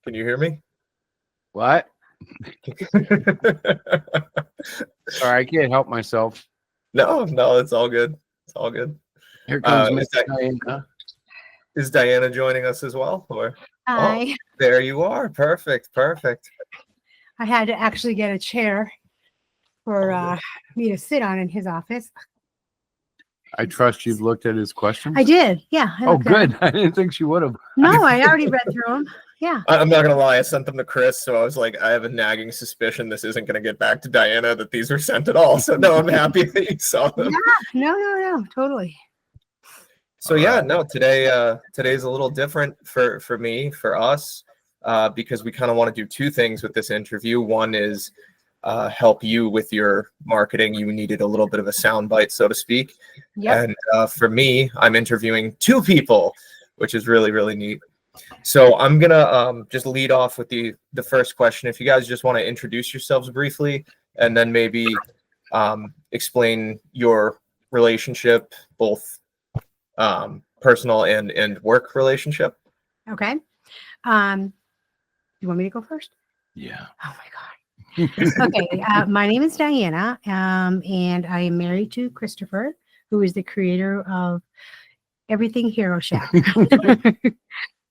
Can you hear me? What? Sorry, I can't help myself. No, it's all good. It's all good. Here comes Miss Diana. Is Diana joining us as well? Or Hi. Oh, there you are. Perfect. I had to actually get a chair for me to sit on in his office. I trust you've looked at his questions. I did. Yeah. Oh, good. I didn't think she would have. No, I already read through them. Yeah. I'm not gonna lie. I sent them to Chris, so I was like, I have a nagging suspicion this isn't gonna get back to Diana that these were sent at all. So no, I'm happy that you saw them. Yeah. No. Totally. So yeah, no. Today's a little different for us, because we kind of want to do two things with this interview. One is help you with your marketing. You needed a little bit of a soundbite, so to speak. Yep. And for me, I'm interviewing two people, which is really, really neat. So I'm gonna just lead off with the first question. If you guys just want to introduce yourselves briefly, and then maybe explain your relationship, both personal and work relationship. Okay. You want me to go first? Yeah. Oh my God. Okay. My name is Diana, and I am married to Christopher, who is the creator of everything Hero Shack.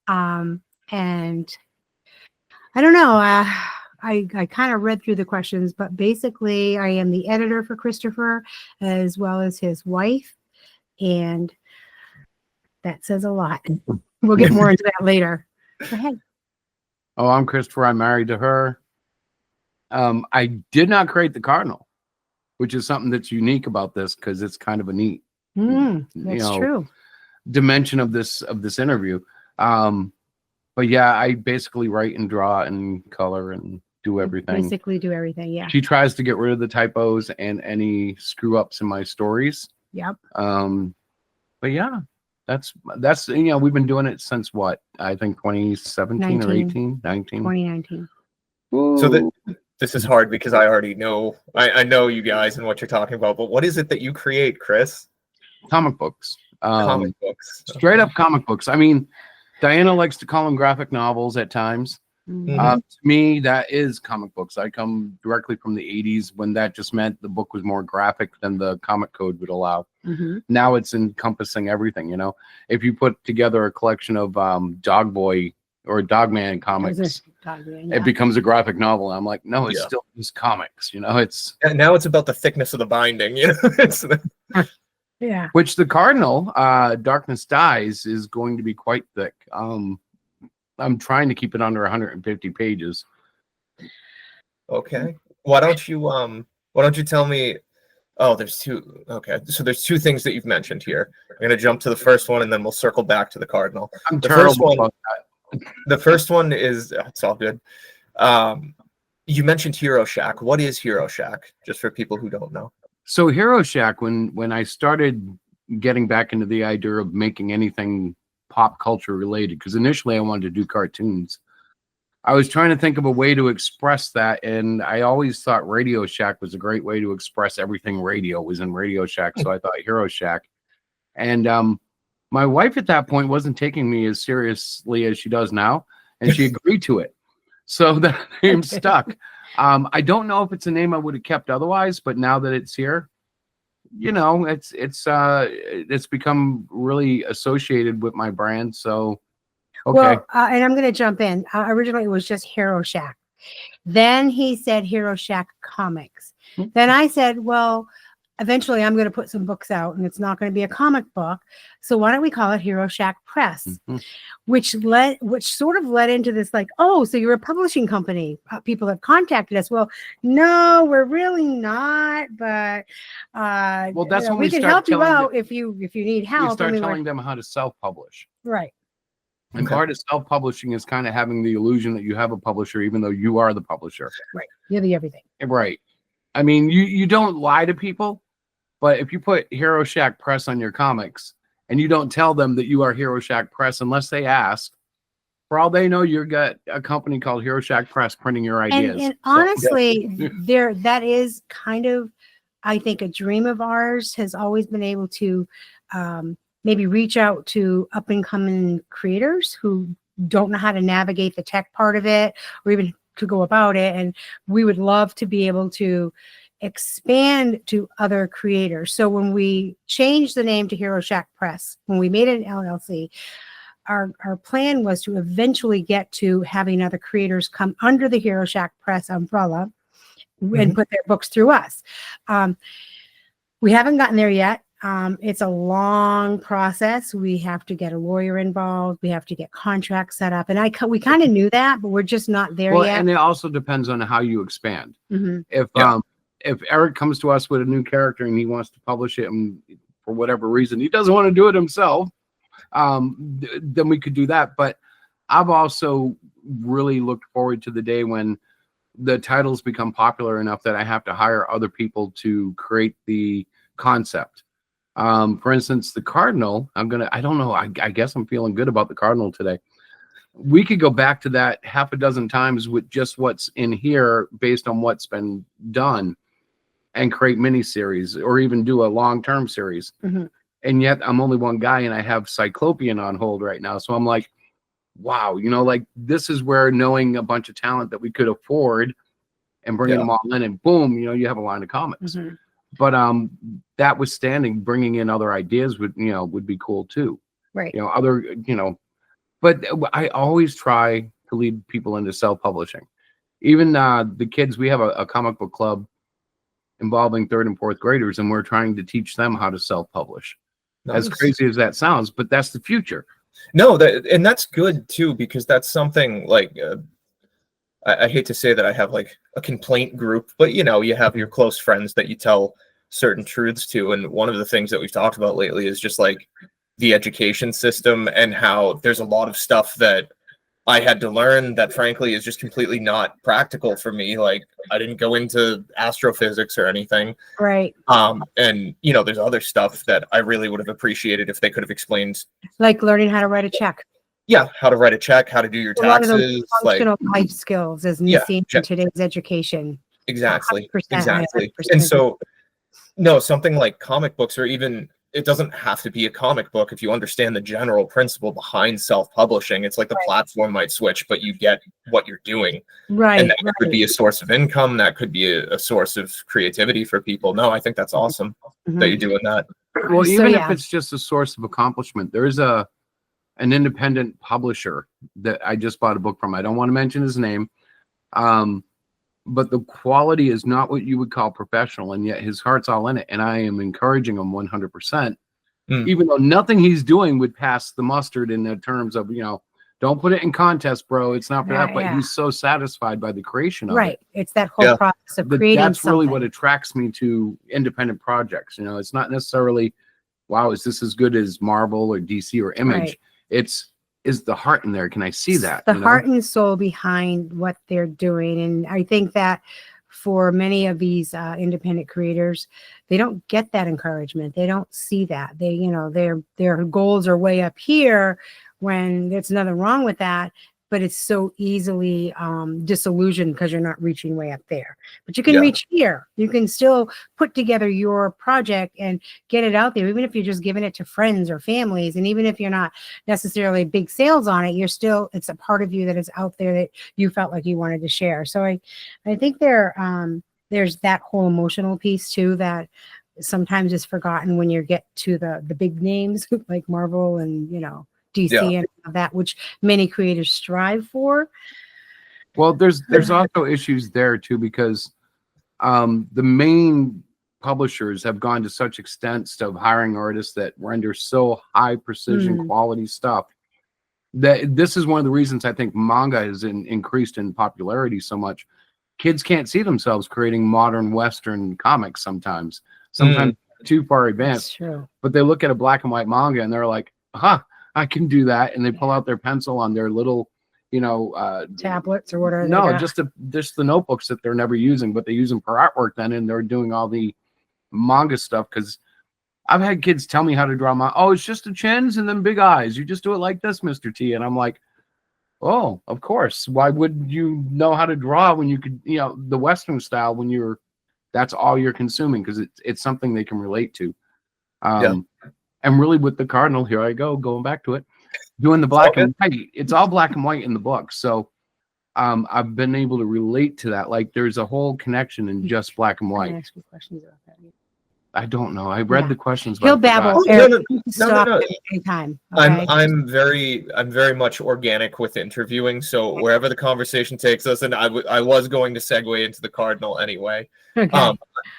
And I don't know, I kind of read through the questions, but basically I am the editor for Christopher as well as his wife. And that says a lot. We'll get more into that later. Go ahead. Oh, I'm Christopher. I'm married to her. I did not create the Cardinal, which is something that's unique about this because it's kind of a neat That's true. dimension of this interview. But yeah, I basically write and draw and color and do everything. Basically do everything, yeah. She tries to get rid of the typos and any screw ups in my stories. Yep. But yeah, that's we've been doing it since what? I think 2017 or 18, 19. 2019. So this is hard because I already know I know you guys and what you're talking about, but what is it that you create, Chris? Comic books. Comic books. Straight up comic books. I mean, Diana likes to call them graphic novels at times. Mm-hmm. To me, that is comic books. I come directly from the 80s when that just meant the book was more graphic than the comic code would allow. Mm-hmm. Now it's encompassing everything, If you put together a collection of Dog Boy or Dogman comics, it becomes a graphic novel. I'm like, no, it's still just comics, It's and now it's about the thickness of the binding, It's yeah. Which the Cardinal, Darkness Dies, is going to be quite thick. I'm trying to keep it under 150 pages. Okay. Why don't you tell me? Oh, there's two. Okay, so there's two things that you've mentioned here. I'm gonna jump to the first one, and then we'll circle back to the Cardinal. I'm terrible about that. The first one is it's all good. You mentioned Hero Shack. What is Hero Shack? Just for people who don't know. So Hero Shack, when I started getting back into the idea of making anything pop culture related, because initially I wanted to do cartoons, I was trying to think of a way to express that, and I always thought Radio Shack was a great way to express everything radio was in Radio Shack, so I thought Hero Shack. And my wife at that point wasn't taking me as seriously as she does now, and she agreed to it. So that name stuck. I don't know if it's a name I would have kept otherwise, but now that it's here, it's become really associated with my brand. So, okay. Well, and I'm going to jump in. Originally, it was just Hero Shack. Then he said Hero Shack Comics. Mm-hmm. Then I said, well, eventually I'm going to put some books out, and it's not going to be a comic book. So why don't we call it Hero Shack Press? Mm-hmm. Which sort of led into this, like, oh, so you're a publishing company. People have contacted us. Well, no, we're really not. But well, that's when we can help you out if you need help. We start telling them how to self-publish. Right. And part of self-publishing is kind of having the illusion that you have a publisher, even though you are the publisher. Right. You're the everything. Right. I mean, you don't lie to people, but if you put Hero Shack Press on your comics and you don't tell them that you are Hero Shack Press unless they ask, for all they know, you've got a company called Hero Shack Press printing your ideas. And honestly, that is kind of, I think, a dream of ours has always been able to maybe reach out to up and coming creators who don't know how to navigate the tech part of it or even to go about it. And we would love to be able to expand to other creators. So when we changed the name to Hero Shack Press, when we made it an LLC, our plan was to eventually get to having other creators come under the Hero Shack Press umbrella and put their books through us. We haven't gotten there yet. It's a long process. We have to get a lawyer involved. We have to get contracts set up. And we kind of knew that, but we're just not there yet. And it also depends on how you expand. Mm-hmm. If Eric comes to us with a new character and he wants to publish it, and for whatever reason he doesn't want to do it himself, then we could do that. But I've also really looked forward to the day when the titles become popular enough that I have to hire other people to create the concept. For instance, the Cardinal, I don't know, I guess I'm feeling good about the Cardinal today. We could go back to that half a dozen times with just what's in here based on what's been done and create miniseries or even do a long-term series. And yet I'm only one guy and I have Cyclopian on hold right now. So I'm like, wow, like this is where knowing a bunch of talent that we could afford and bringing them all in, and boom, you have a line of comics. But that withstanding, bringing in other ideas would be cool too. Right. But I always try to lead people into self-publishing. Even the kids, we have a comic book club involving 3rd and 4th graders, and we're trying to teach them how to self-publish. Nice. As crazy as that sounds, but that's the future. No, and that's good too, because that's something like I hate to say that I have like a complaint group, but you have your close friends that you tell certain truths to. And one of the things that we've talked about lately is just like the education system and how there's a lot of stuff that I had to learn that frankly is just completely not practical for me. Like I didn't go into astrophysics or anything. Right. And there's other stuff that I really would have appreciated if they could have explained. Like learning how to write a check. Yeah, how to write a check, how to do your taxes. A lot of those functional life skills is missing in today's education. Exactly. And so, no, something like comic books, or even it doesn't have to be a comic book. If you understand the general principle behind self-publishing, it's like the platform might switch, but you get what you're doing. Right. And that could be a source of income. That could be a source of creativity for people. No, I think that's awesome that you're doing that. Well, even if it's just a source of accomplishment, there's an independent publisher that I just bought a book from. I don't want to mention his name. But the quality is not what you would call professional, and yet his heart's all in it. And I am encouraging him 100%, even though nothing he's doing would pass the mustard in the terms of, don't put it in contest, bro. It's not for that. But he's so satisfied by the creation of it. Right. It's that whole process of creating That's something. really what attracts me to independent projects. It's not necessarily, wow, is this as good as Marvel or DC or Image? Right. Is the heart in there? Can I see that? The heart and soul behind what they're doing. And I think that for many of these independent creators, they don't get that encouragement. They don't see that. They, their goals are way up here when there's nothing wrong with that, but it's so easily disillusioned because you're not reaching way up there. But you can reach here. You can still put together your project and get it out there, even if you're just giving it to friends or families. And even if you're not necessarily big sales on it, it's a part of you that is out there that you felt like you wanted to share. So I think there's that whole emotional piece too that sometimes is forgotten when you get to the big names like Marvel and, DC and that, which many creators strive for. Well, there's also issues there too, because the main publishers have gone to such extents of hiring artists that render so high precision quality stuff that this is one of the reasons I think manga has increased in popularity so much. Kids can't see themselves creating modern Western comics sometimes too far advanced. But they look at a black and white manga and they're like, I can do that, and they pull out their pencil on their little, tablets or whatever. No, just the notebooks that they're never using, but they use them for artwork then, and they're doing all the manga stuff. Because I've had kids tell me how to draw it's just the chins and then big eyes. You just do it like this, Mr. T, and I'm like, oh, of course. Why would you know how to draw when you could, the Western style when that's all you're consuming, because it's something they can relate to. And really with the Cardinal, here I go, going back to it. doing the black and white. It's all black and white in the book. So I've been able to relate to that. Like there's a whole connection in just black and white. Ask you questions about that. I don't know. I read the questions. He'll babble. Stop at any time. Okay? I'm very much organic with interviewing. So wherever the conversation takes us, and I was going to segue into the Cardinal anyway. Okay.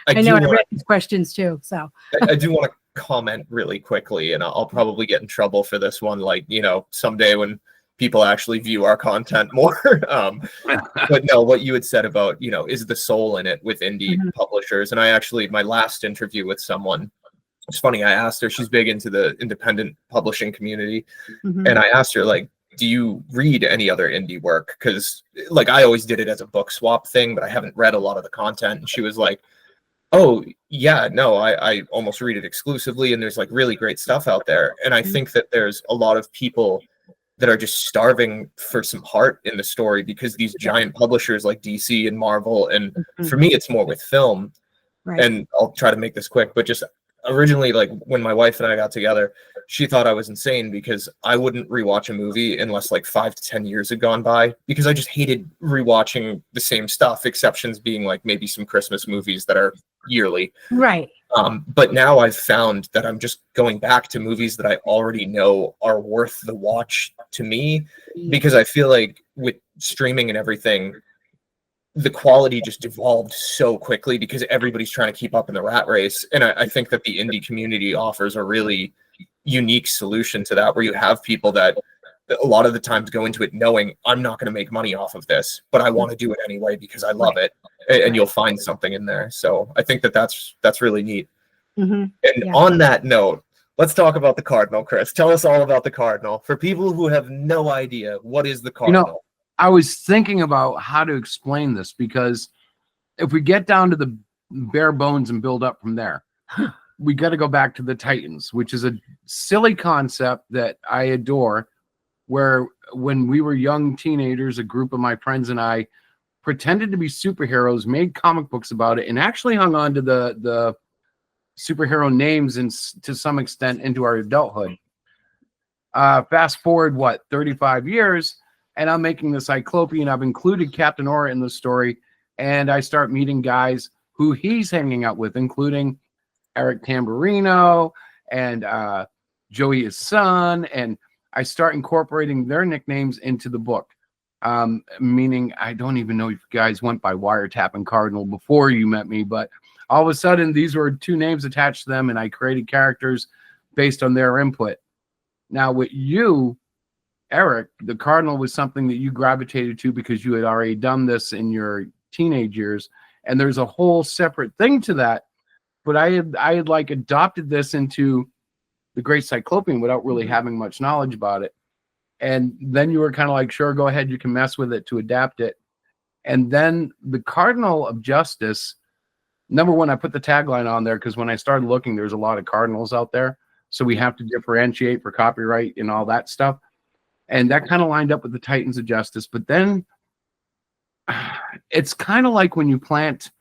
I know I read these questions too. So I do want to comment really quickly, and I'll probably get in trouble for this one. Like, you know, someday when people actually view our content more. But no, what you had said about, you know, is the soul in it with indie publishers. And I actually, my last interview with someone, it's funny, I asked her, she's big into the independent publishing community. And I asked her, like, do you read any other indie work? Because like I always did it as a book swap thing, but I haven't read a lot of the content. And she was like, oh yeah, no, I almost read it exclusively. And there's like really great stuff out there. And I think that there's a lot of people that are just starving for some heart in the story, because these giant publishers like DC and Marvel, and for me, it's more with film. And I'll try to make this quick, but just originally, like when my wife and I got together, she thought I was insane because I wouldn't rewatch a movie unless like 5 to 10 years had gone by, because I just hated rewatching the same stuff, exceptions being like maybe some Christmas movies that are yearly. Right. But now I've found that I'm just going back to movies that I already know are worth the watch to me, because I feel like with streaming and everything, the quality just evolved so quickly because everybody's trying to keep up in the rat race. And I think that the indie community offers a really unique solution to that, where you have people that a lot of the times go into it knowing I'm not going to make money off of this, but I want to do it anyway because I love it. And you'll find something in there. So I think that that's really neat. And on that note, let's talk about the Cardinal. Chris, tell us all about the Cardinal. For people who have no idea, what is the Cardinal? You know, I was thinking about how to explain this, because if we get down to the bare bones and build up from there, we got to go back to the Titans, which is a silly concept that I adore, where when we were young teenagers, a group of my friends and I pretended to be superheroes, made comic books about it, and actually hung on to the superhero names and to some extent into our adulthood. Fast forward, 35 years, and I'm making the Cyclopian. I've included Captain Aura in the story, and I start meeting guys who he's hanging out with, including Eric Tamburino and Joey, his son, and I start incorporating their nicknames into the book. Meaning I don't even know if you guys went by Wiretap and Cardinal before you met me, but all of a sudden these were 2 names attached to them, and I created characters based on their input. Now with you, Eric, the Cardinal was something that you gravitated to because you had already done this in your teenage years, and there's a whole separate thing to that. But I had like adopted this into the Great Cyclopean without really having much knowledge about it. And then you were kind of like, sure, go ahead, you can mess with it to adapt it. And then the Cardinal of Justice, number one, I put the tagline on there because when I started looking, there's a lot of Cardinals out there. So we have to differentiate for copyright and all that stuff. And that kind of lined up with the Titans of Justice. But then it's kind of like when you plant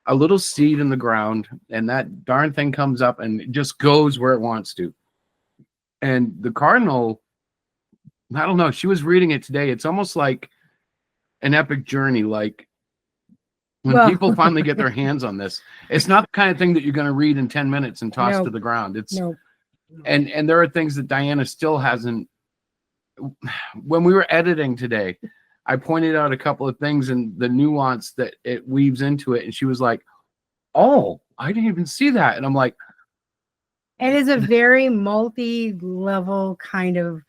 a little seed in the ground and that darn thing comes up and it just goes where it wants to. And the Cardinal, I don't know, she was reading it today. It's almost like an epic journey. Like when people finally get their hands on this, it's not the kind of thing that you're going to read in 10 minutes and toss to the ground. It's and there are things that Diana still hasn't. When we were editing today, I pointed out a couple of things and the nuance that it weaves into it. And she was like, oh, I didn't even see that. And I'm like, it is a very multi-level kind of,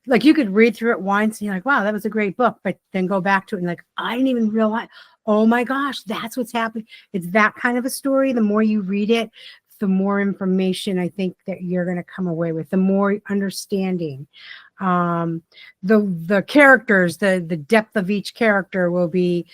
like you could read through it once and you're like, wow, that was a great book. But then go back to it and like, I didn't even realize, oh my gosh, that's what's happening. It's that kind of a story. The more you read it, the more information I think that you're going to come away with, the more understanding. The characters, the depth of each character will be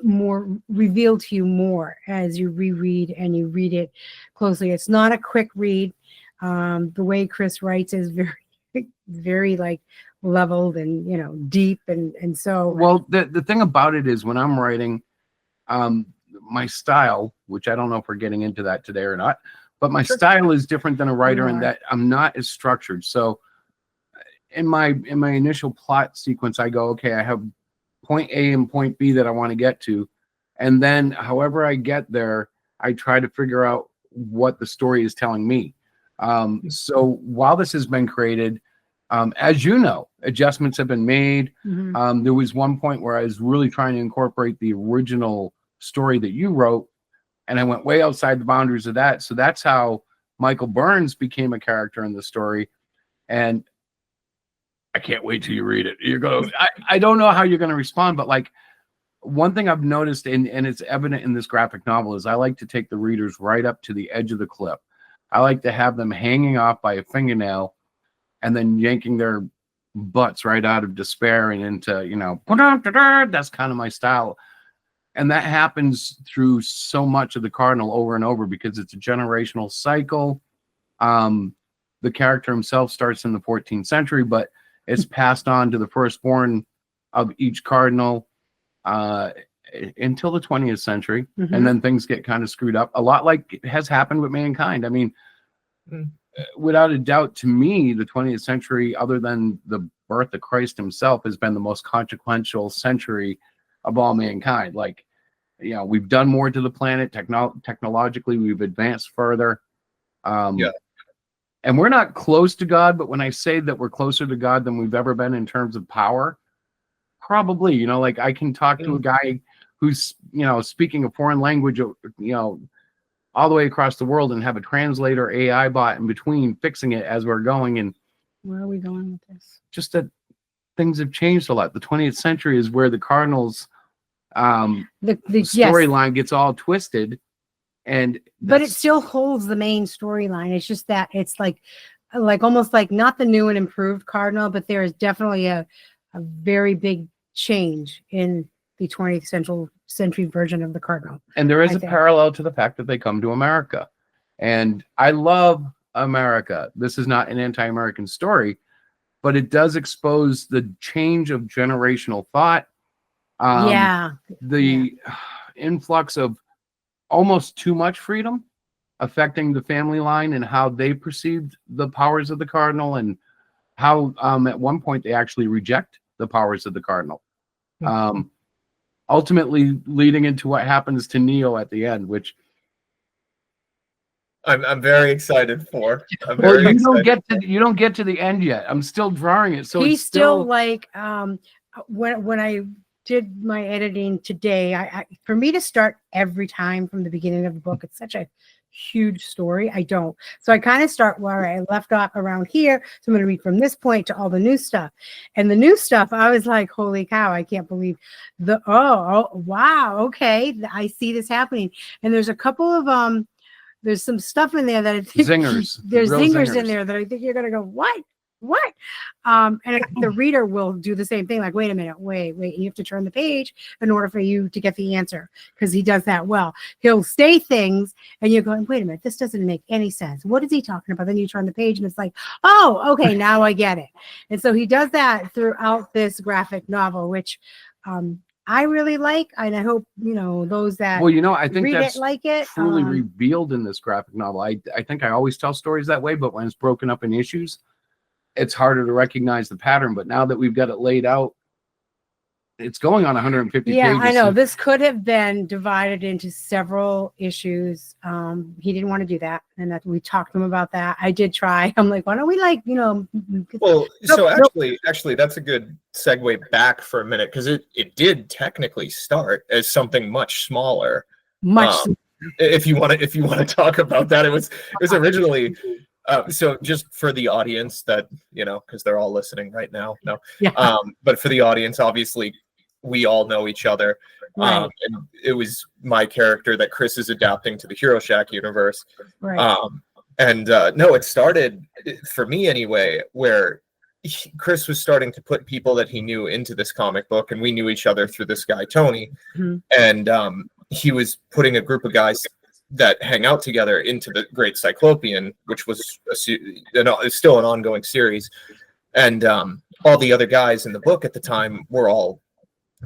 more revealed to you more as you reread and you read it closely. It's not a quick read. The way Chris writes is very, very like leveled and, you know, deep. And so, well, the thing about it is when I'm writing, my style, which I don't know if we're getting into that today or not, but my style is different than a writer in that I'm not as structured. So in my initial plot sequence, I go, okay, I have point A and point B that I want to get to, and then however I get there, I try to figure out what the story is telling me. So while this has been created, as you know, adjustments have been made. There was one point where I was really trying to incorporate the original story that you wrote, and I went way outside the boundaries of that. So that's how Michael Burns became a character in the story. And I can't wait till you read it. You're going, I don't know how you're going to respond, but like one thing I've noticed, and it's evident in this graphic novel, is I like to take the readers right up to the edge of the cliff. I like to have them hanging off by a fingernail and then yanking their butts right out of despair and into, you know, that's kind of my style. And that happens through so much of the Cardinal over and over because it's a generational cycle. The character himself starts in the 14th century, but it's passed on to the firstborn of each Cardinal until the 20th century. And then things get kind of screwed up, a lot like has happened with mankind. I mean, without a doubt, to me, the 20th century, other than the birth of Christ himself, has been the most consequential century of all mankind. Like, you know, we've done more to the planet technologically, we've advanced further. And we're not close to God, but when I say that we're closer to God than we've ever been in terms of power, probably, you know, like I can talk to a guy who's, you know, speaking a foreign language, you know, all the way across the world and have a translator AI bot in between fixing it as we're going. And where are we going with this? Just that things have changed a lot. The 20th century is where the Cardinals the storyline gets all twisted. But it still holds the main storyline. It's just that it's like almost like not the new and improved Cardinal, but there is definitely a very big change in the 20th century version of the Cardinal. And there is a parallel to the fact that they come to America. And I love America. This is not an anti-American story, but it does expose the change of generational thought. The influx of almost too much freedom affecting the family line and how they perceived the powers of the Cardinal, and how at one point they actually reject the powers of the Cardinal. Ultimately leading into what happens to Neo at the end, which I'm very excited for. You don't get to the end yet. I'm still drawing it. So he's still like when I did my editing today, I for me to start every time from the beginning of the book, it's such a huge story. I don't. So I kind of start where I left off around here. So I'm going to read from this point to all the new stuff. And the new stuff, I was like, holy cow, I can't believe oh wow, okay, I see this happening. And there's a couple of there's some stuff in there that I think there's zingers in there that I think you're going to go, what? And the reader will do the same thing, like, wait a minute, wait, you have to turn the page in order for you to get the answer, because he does that well. He'll say things and you're going, wait a minute, this doesn't make any sense. What is he talking about? Then you turn the page and it's like, oh, okay, now I get it. And so he does that throughout this graphic novel, which I really like, and I hope, you know, those that I think read that's it like it. truly revealed in this graphic novel. I think I always tell stories that way, but when it's broken up in issues, it's harder to recognize the pattern. But now that we've got it laid out, it's going on 150 pages. Yeah, I know. This could have been divided into several issues. He didn't want to do that, and that we talked to him about that. I did try. I'm like, why don't we Well, so actually, that's a good segue back for a minute, because it did technically start as something much smaller. If you want to talk about that, it was originally. So just for the audience that, because they're all listening right now. No. Yeah. But for the audience, obviously, we all know each other. Right. And it was my character that Chris is adapting to the Hero Shack universe. Right. No, it started, for me anyway, where Chris was starting to put people that he knew into this comic book, and we knew each other through this guy, Tony. Mm-hmm. And he was putting a group of guys that hang out together into the Great Cyclopian, which was still an ongoing series. And all the other guys in the book at the time were all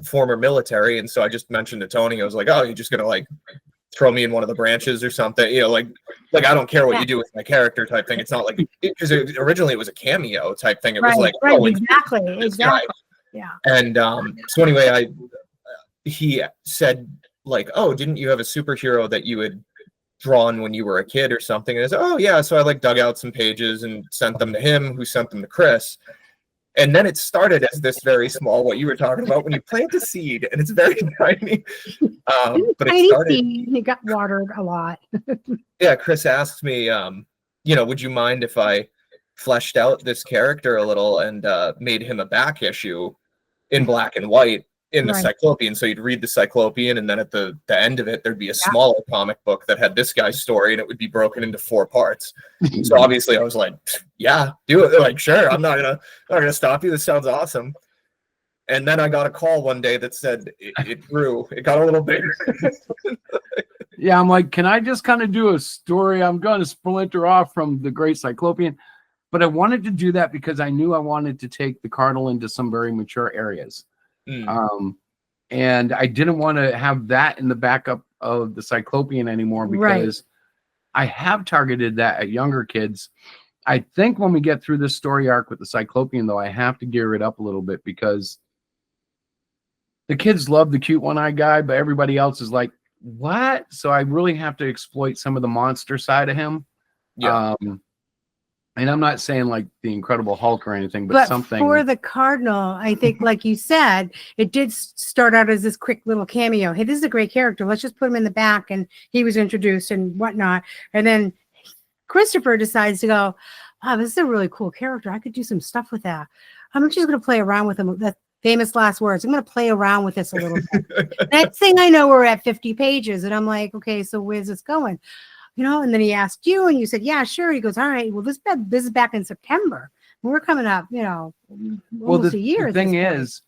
former military. And so I just mentioned to Tony, I was like, oh, you're just going to throw me in one of the branches or something, like, I don't care what Yeah. you do with my character type thing. It's not like, because originally it was a cameo type thing. It was Right, like, right, oh, it's exactly, this guy. exactly. Yeah. And so anyway, he said, like, oh, didn't you have a superhero that you had drawn when you were a kid or something? And I said, oh yeah. So I like dug out some pages and sent them to him, who sent them to Chris. And then it started as this very small, what you were talking about, when you plant a seed and it's very tiny. But it started. It got watered a lot. Yeah, Chris asked me, you know, would you mind if I fleshed out this character a little and made him a back issue in black and white in the Right. Cyclopian? So you'd read the Cyclopian, and then at the end of it, thered be a smaller comic book that had this guy's story, and it would be broken into 4 parts. So obviously I was like, yeah, do it. They're like, sure, I'm not gonna stop you. This sounds awesome. And then I got a call one day that said it grew. It got a little bigger. Yeah, I'm like, can I just kind of do a story? I'm going to splinter off from the Great Cyclopian. But I wanted to do that because I knew I wanted to take the Cardinal into some very mature areas. And I didn't want to have that in the backup of the Cyclopian anymore, because I have targeted that at younger kids. I think when we get through this story arc with the Cyclopian, though, I have to gear it up a little bit, because the kids love the cute one-eyed guy, but everybody else is like, what? So I really have to exploit some of the monster side of him. Yeah. And I'm not saying like the Incredible Hulk or anything, but something. For the Cardinal, I think, like you said, it did start out as this quick little cameo. Hey, this is a great character. Let's just put him in the back. And he was introduced and whatnot. And then Christopher decides to go, wow, this is a really cool character. I could do some stuff with that. I'm just going to play around with him. That famous last words. I'm going to play around with this a little bit. Next thing I know, we're at 50 pages. And I'm like, okay, so where's this going? You know, and then he asked you, and you said, yeah, sure. He goes, all right, well, this is back in September. We're coming up, you know, almost a year. The thing is,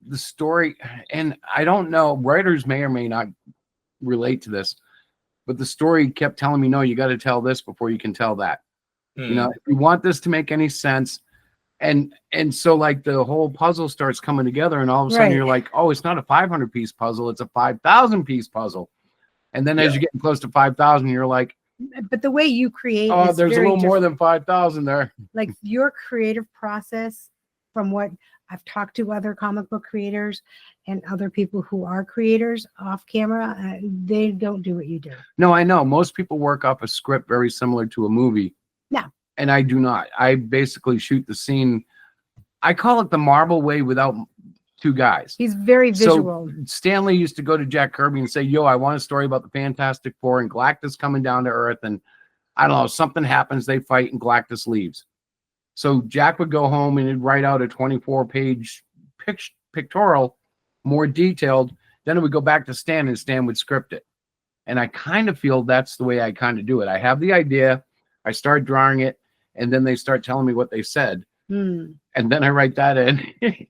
the story, and I don't know, writers may or may not relate to this, but the story kept telling me, no, you got to tell this before you can tell that. You know, if you want this to make any sense. And so like the whole puzzle starts coming together, and all of a sudden you're like, oh, it's not a 500-piece puzzle, it's a 5,000-piece puzzle. And then as you're getting close to 5,000, you're like, but the way you create, oh, there's a little more than 5,000 there. Like your creative process, from what I've talked to other comic book creators and other people who are creators off camera, they don't do what you do. No, I know. Most people work off a script very similar to a movie. Yeah. And I do not. I basically shoot the scene. I call it the Marvel way without 2 guys. He's very visual. So Stanley used to go to Jack Kirby and say, yo, I want a story about the Fantastic Four and Galactus coming down to Earth, and I don't know, something happens, they fight, and Galactus leaves. So Jack would go home and he'd write out a 24-page pictorial, more detailed. Then it would go back to Stan, and Stan would script it. And I kind of feel that's the way I kind of do it. I have the idea, I start drawing it, and then they start telling me what they said. And then I write that in.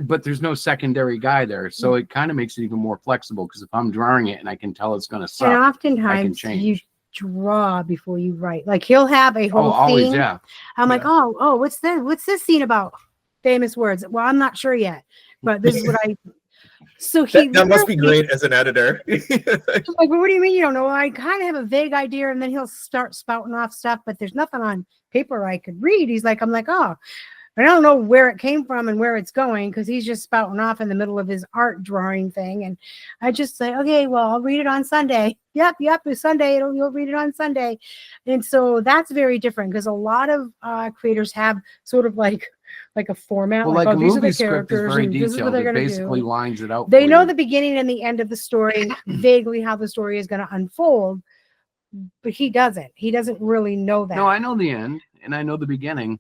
But there's no secondary guy there. So it kind of makes it even more flexible, because if I'm drawing it and I can tell it's going to suck, and oftentimes you draw before you write. Like he'll have a whole always, thing. yeah. I'm like, oh, what's this scene about? Famous words. Well, I'm not sure yet, but this is what I. So that must be great as an editor. Like, well, what do you mean you don't know? I kind of have a vague idea, and then he'll start spouting off stuff, but there's nothing on paper I could read. He's like, I'm like, oh, I don't know where it came from and where it's going, because he's just spouting off in the middle of his art drawing thing. And I just say, okay, well, I'll read it on Sunday. Yep, it's Sunday. You'll read it on Sunday. And so that's very different, because a lot of creators have sort of like a format. Well, like a these are movie the script is characters, very and this is what detailed. they're It going to basically do. lines it out. They for know you. the beginning and the end of the story, vaguely how the story is going to unfold, but he doesn't. He doesn't really know that. No, I know the end and I know the beginning.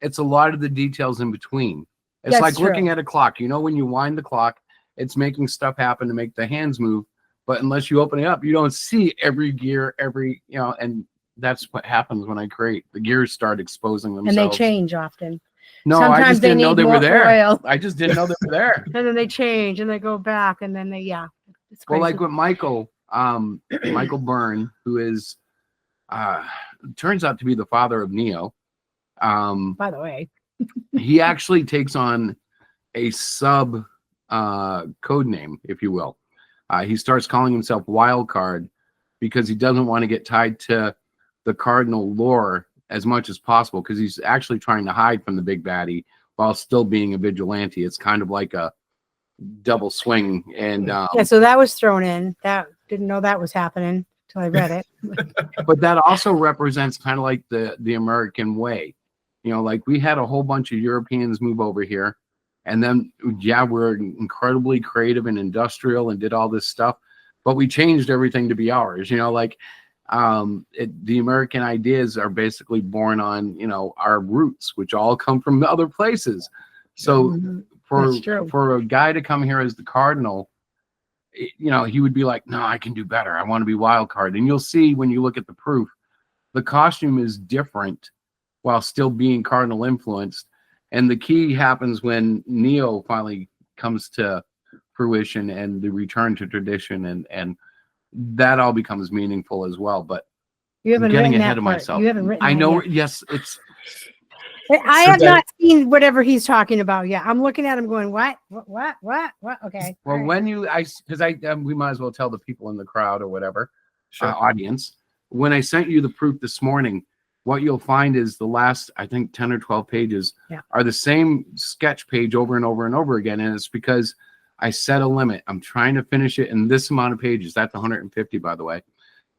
It's a lot of the details in between. It's That's like true. looking at a clock. You know, when you wind the clock, it's making stuff happen to make the hands move. But unless you open it up, you don't see every gear, and that's what happens when I create. The gears start exposing themselves. And they change often. No, Sometimes I just they didn't know need they were more there. oil. I just didn't know they were there. And then they change and they go back, and then they, it's Well, crazy. like with Michael, Michael Byrne, who is turns out to be the father of Neo. By the way, He actually takes on a sub code name, if you will. He starts calling himself Wildcard, because he doesn't want to get tied to the Cardinal lore as much as possible, because he's actually trying to hide from the big baddie while still being a vigilante. It's kind of like a double swing. And yeah, so that was thrown in. That didn't know that was happening until I read it. but that also represents kind of like the American way. You know, like we had a whole bunch of Europeans move over here, and then yeah, we're incredibly creative and industrial and did all this stuff, but we changed everything to be ours. You know, like the American ideas are basically born on, you know, our roots, which all come from other places. So for a guy to come here as the Cardinal, you know, he would be like, no, I can do better. I want to be wild card. And you'll see when you look at the proof, the costume is different while still being Cardinal influenced. And the key happens when Neo finally comes to fruition and the return to tradition, and that all becomes meaningful as well. But you haven't I'm getting written ahead that of part. myself. You haven't written I that know. yet. Yes, it's. I have not seen whatever he's talking about yet. I'm looking at him going, what? Okay. Well, right. when you, we might as well tell the people in the crowd or whatever, Sure. audience, when I sent you the proof this morning, what you'll find is the last, I think, 10 or 12 pages are the same sketch page over and over and over again. And it's because I set a limit. I'm trying to finish it in this amount of pages. That's 150, by the way.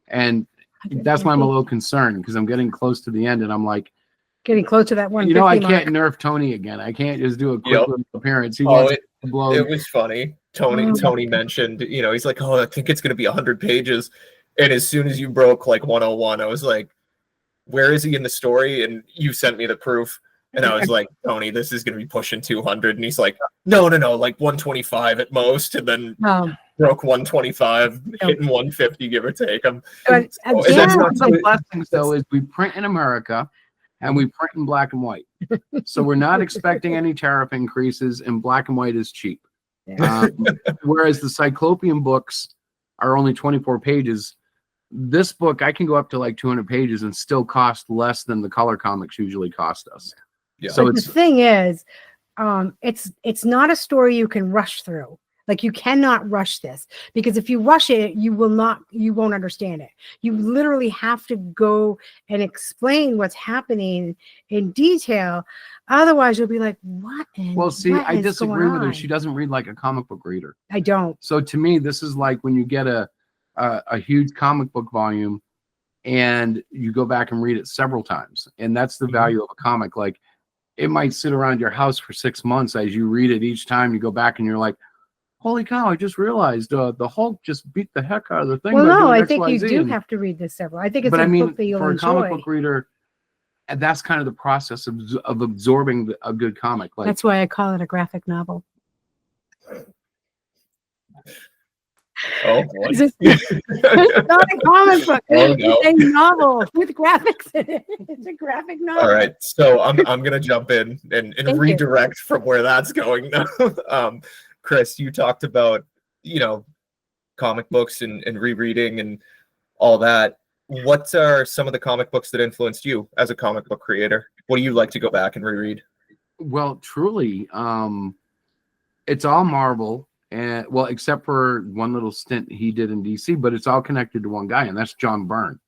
And that's why I'm a little concerned, because I'm getting close to the end and I'm like, getting close to that one. You know, I can't nerf Tony again. I can't just do a quick little appearance. He wants to blow. It was funny. Tony mentioned, you know, he's like, oh, I think it's going to be 100 pages. And as soon as you broke like 101, I was like, where is he in the story? And you sent me the proof. And I was like, Tony, this is going to be pushing 200. And he's like, no, like 125 at most. And then broke 125, hitting 150, give or take. One of the blessings, though, is we print in America and we print in black and white. So we're not expecting any tariff increases, and black and white is cheap. Whereas the Cyclopian books are only 24 pages. This book, I can go up to like 200 pages and still cost less than the color comics usually cost us. Yeah. So the thing is, it's not a story you can rush through. Like, you cannot rush this, because if you rush it, you won't understand it. You literally have to go and explain what's happening in detail. Otherwise, you'll be like, what? Well, see, I disagree with her. She doesn't read like a comic book reader. I don't. So to me, this is like when you get a huge comic book volume and you go back and read it several times. And that's the value of a comic. Like, it might sit around your house for 6 months. As you read it each time, you go back and you're like, holy cow, I just realized the Hulk just beat the heck out of the thing. Well, no, I think you do have to read this several. I think it's book that you'll enjoy. For a comic book reader, and that's kind of the process of absorbing a good comic. Like, that's why I call it a graphic novel. Oh, boy. It's not a comic book. Oh, no. It's a novel with graphics in it. It's a graphic novel. All right, so I'm gonna jump in and redirect from where that's going now. Chris, you talked about, you know, comic books and rereading and all that. What are some of the comic books that influenced you as a comic book creator? What do you like to go back and reread? Well, truly, it's all Marvel, and well, except for one little stint he did in DC, but it's all connected to one guy, and that's John Byrne.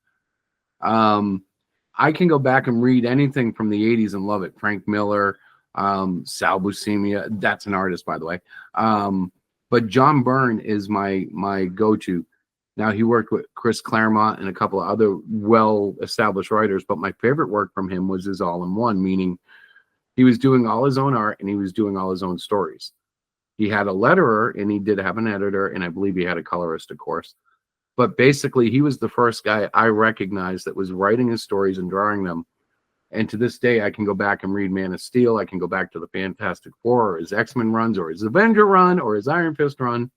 I can go back and read anything from the 80s and love it. Frank Miller, Sal Buscema, that's an artist, by the way. But John Byrne is my go-to. Now, he worked with Chris Claremont and a couple of other well-established writers, but my favorite work from him was his all-in-one, meaning he was doing all his own art and he was doing all his own stories. He had a letterer and he did have an editor, and I believe he had a colorist, of course. But basically, he was the first guy I recognized that was writing his stories and drawing them. And to this day, I can go back and read Man of Steel. I can go back to the Fantastic Four, or his X-Men runs, or his Avenger run, or his Iron Fist run,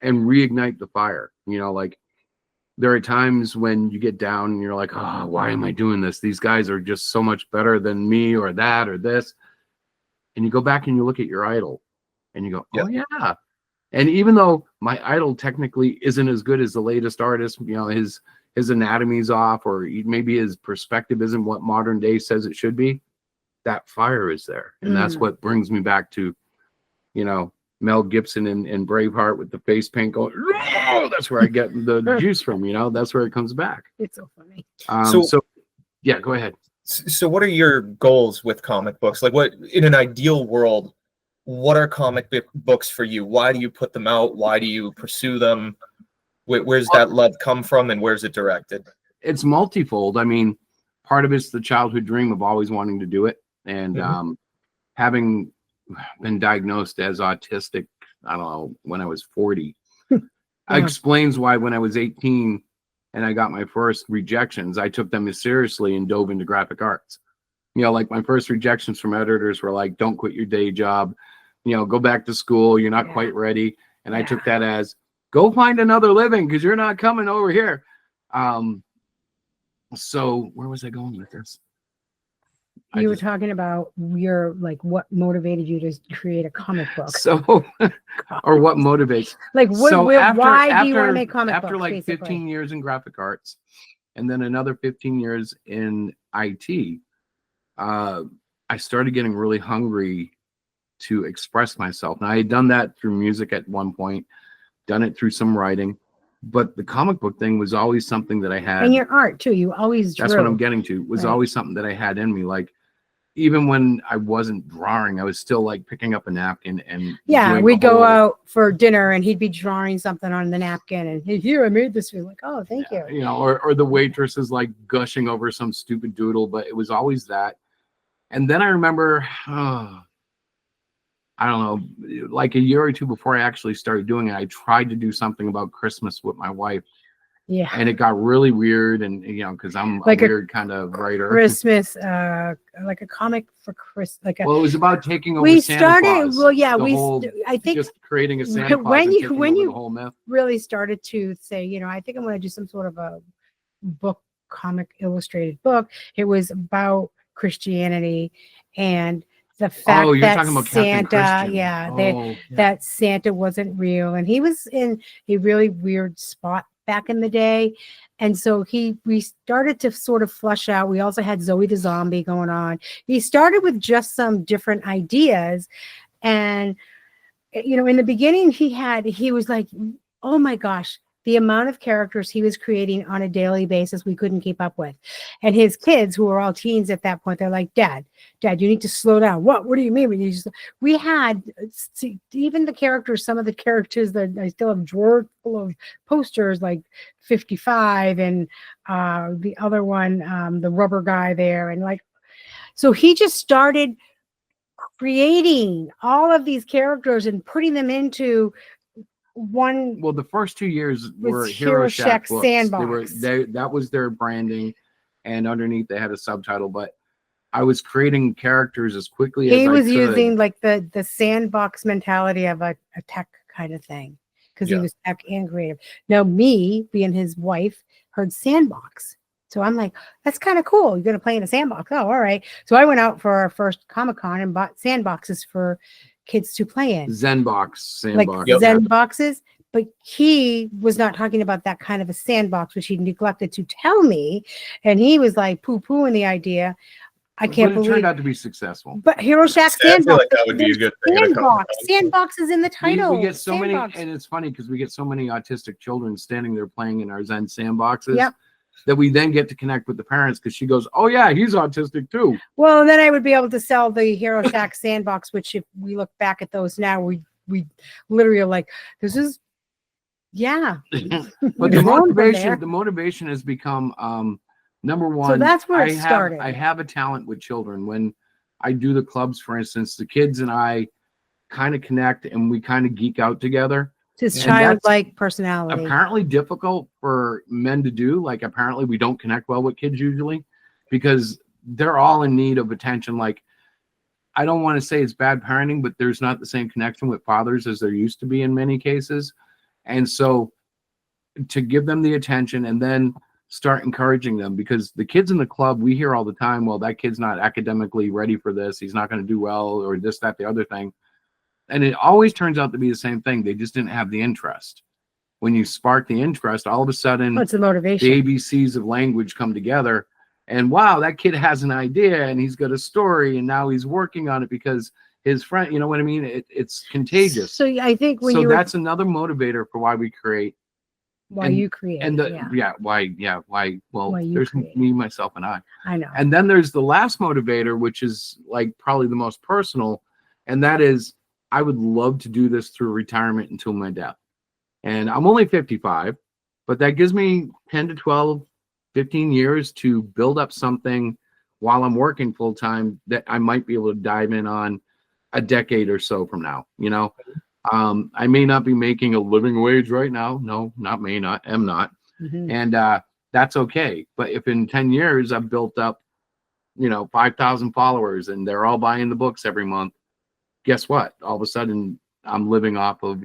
and reignite the fire. You know, like, there are times when you get down and you're like, oh, why am I doing this? These guys are just so much better than me, or that, or this. And you go back and you look at your idol and you go, oh, yeah. And even though my idol technically isn't as good as the latest artist, you know, his anatomy's off, or maybe his perspective isn't what modern day says it should be, that fire is there. And that's what brings me back to, you know, Mel Gibson in Braveheart with the face paint going. That's where I get the juice from. That's where it comes back. It's so funny. So yeah, go ahead. So what are your goals with comic books? Like, what in an ideal world, what are comic books for you? Why do you put them out? Why do you pursue them? Where's that love come from, and where's it directed? It's multifold. I mean, part of it's the childhood dream of always wanting to do it, and having been diagnosed as autistic, I don't know, when I was 40, explains why when I was 18 and I got my first rejections, I took them as seriously and dove into graphic arts. Like my first rejections from editors were like, don't quit your day job, go back to school, you're not quite ready. And I took that as, go find another living because you're not coming over here. So where was I going with this? You were talking about what motivated you to create a comic book. So, or what motivates? Like, why do you want to make comic books? After like basically? 15 years in graphic arts, and then another 15 years in IT, I started getting really hungry to express myself. Now, I had done that through music at one point, done it through some writing, but the comic book thing was always something that I had. And your art too. You always drew. That's what I'm getting to. Was always something that I had in me. Like, even when I wasn't drawing, I was still like picking up a napkin and we'd go out for dinner and he'd be drawing something on the napkin and here I made this. We're like, oh, thank you. Or the waitress is like gushing over some stupid doodle, but it was always that. And then I remember, I don't know, like a year or two before I actually started doing it, I tried to do something about Christmas with my wife. Yeah. And it got really weird, and because I'm like a weird kind of writer. Christmas, like a comic for Chris, well, it was about taking over Santa Claus. I think just creating a Santa Claus when you the whole myth. Really started to say, I think I'm going to do some sort of a book, comic illustrated book. It was about Christianity and the fact that Santa, that Santa wasn't real, and he was in a really weird spot back in the day. And so we started to sort of flush out. We also had Zoe the Zombie going on. He started with just some different ideas. And, in the beginning he was like, oh my gosh, the amount of characters he was creating on a daily basis, we couldn't keep up with. And his kids, who were all teens at that point, they're like, Dad, you need to slow down. What do you mean? We had even the characters, some of the characters that I still have drawers full of posters, like 55 and the other one, the rubber guy there. And so he just started creating all of these characters and putting them into one. Well, the first 2 years were Hero Shack books. Sandbox. That was their branding, and underneath they had a subtitle. But I was creating characters as quickly as I could. He was using like the sandbox mentality of a tech kind of thing, because he was tech and creative. Now, me being his wife heard sandbox, so I'm like, that's kind of cool. You're gonna play in a sandbox? Oh, all right. So I went out for our first Comic-Con and bought sandboxes for kids to play in. Zenbox sandbox. Like Zen boxes, but he was not talking about that kind of a sandbox, which he neglected to tell me. And he was like poo-pooing the idea. I can't believe it turned out to be successful. But Hero Shack I Sandbox. feel like that would be a good thing. Sandbox is in the title. We get so many, and it's funny because we get so many autistic children standing there playing in our Zen sandboxes. Yep. That we then get to connect with the parents, because she goes, oh yeah, he's autistic too. Well, then I would be able to sell the Hero Shack Sandbox, which if we look back at those now, we literally are like, this is, But the motivation has become number one. So that's where it started. I have a talent with children. When I do the clubs, for instance, the kids and I kind of connect and we kind of geek out together. His childlike personality. Apparently difficult for men to do. Like, apparently we don't connect well with kids usually, because they're all in need of attention. Like, I don't want to say it's bad parenting, but there's not the same connection with fathers as there used to be in many cases. And so to give them the attention and then start encouraging them, because the kids in the club, we hear all the time, well, that kid's not academically ready for this. He's not going to do well, or this, that, the other thing. And it always turns out to be the same thing. They just didn't have the interest. When you spark the interest, all of a sudden, it's the motivation. The ABCs of language come together. And wow, that kid has an idea and he's got a story, and now he's working on it because his friend. You know what I mean? It's contagious. So I think when So that's another motivator for why we create. why and- you create. And why? Well, Why you there's create. me, myself, and I. I know. And then there's the last motivator, which is like probably the most personal, and that is I would love to do this through retirement until my death. And I'm only 55, but that gives me 10 to 12, 15 years to build up something while I'm working full time that I might be able to dive in on a decade or so from now. You know, I may not be making a living wage right now. No, am not. Mhm. And that's okay. But if in 10 years I've built up, 5,000 followers and they're all buying the books every month, guess what? All of a sudden I'm living off of,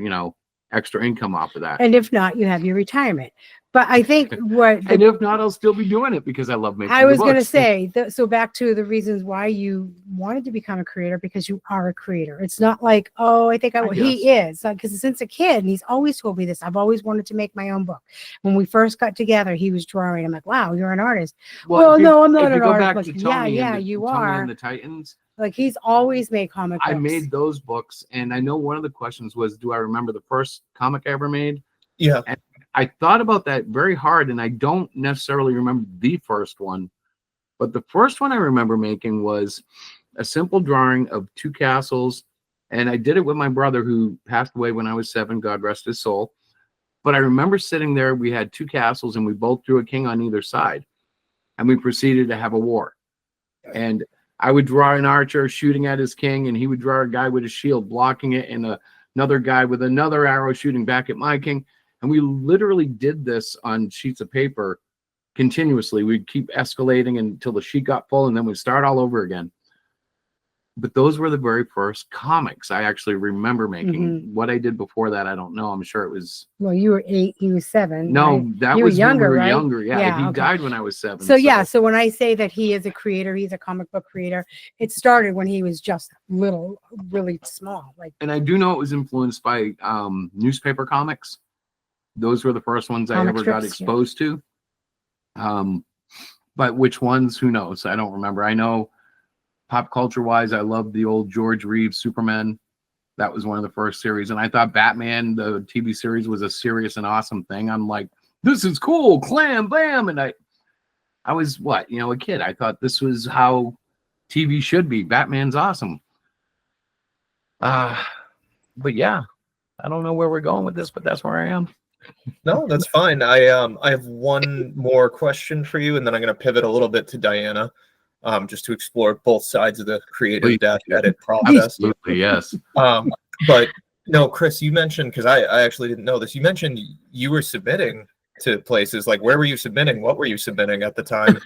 extra income off of that. And if not, you have your retirement. But I think And if not, I'll still be doing it because I love making I was going to books. say, so back to the reasons why you wanted to become a creator, because you are a creator. It's not like, oh, I think he is. Because since a kid, and he's always told me this, I've always wanted to make my own book. When we first got together, he was drawing. I'm like, wow, you're an artist. Well, no, I'm not if you an go artist. back Like, to yeah, Tony and you Tony are. and the Titans, Like, he's always made comic books. I made those books, and I know one of the questions was, do I remember the first comic I ever made? Yeah. And I thought about that very hard, and I don't necessarily remember the first one, but the first one I remember making was a simple drawing of 2 castles, and I did it with my brother who passed away when I was 7, God rest his soul. But I remember sitting there, we had 2 castles, and we both drew a king on either side, and we proceeded to have a war. And I would draw an archer shooting at his king, and he would draw a guy with a shield blocking it, and another guy with another arrow shooting back at my king. And we literally did this on sheets of paper continuously. We'd keep escalating until the sheet got full, and then we'd start all over again. But those were the very first comics I actually remember making. What I did before that, I don't know. I'm sure it was... Well, you were 8, he was 7. No, right? that You was were younger, when we were right? younger. Yeah, he okay. died when I was 7. So when I say that he is a creator, he's a comic book creator, it started when he was just little, really small. And I do know it was influenced by newspaper comics. Those were the first ones I ever got exposed to. But which ones, who knows? I don't remember. I know pop culture wise, I loved the old George Reeves Superman. That was one of the first series. And I thought Batman, the TV series, was a serious and awesome thing. I'm like, this is cool, clam, bam. And I was a kid. I thought this was how TV should be. Batman's awesome. But yeah, I don't know where we're going with this, but that's where I am. No, that's fine. I have one more question for you, and then I'm going to pivot a little bit to Diana, just to explore both sides of the creative edit process. Absolutely, yes. But no, Chris, you mentioned, because I actually didn't know this. You mentioned you were submitting to places. Like, where were you submitting? What were you submitting at the time?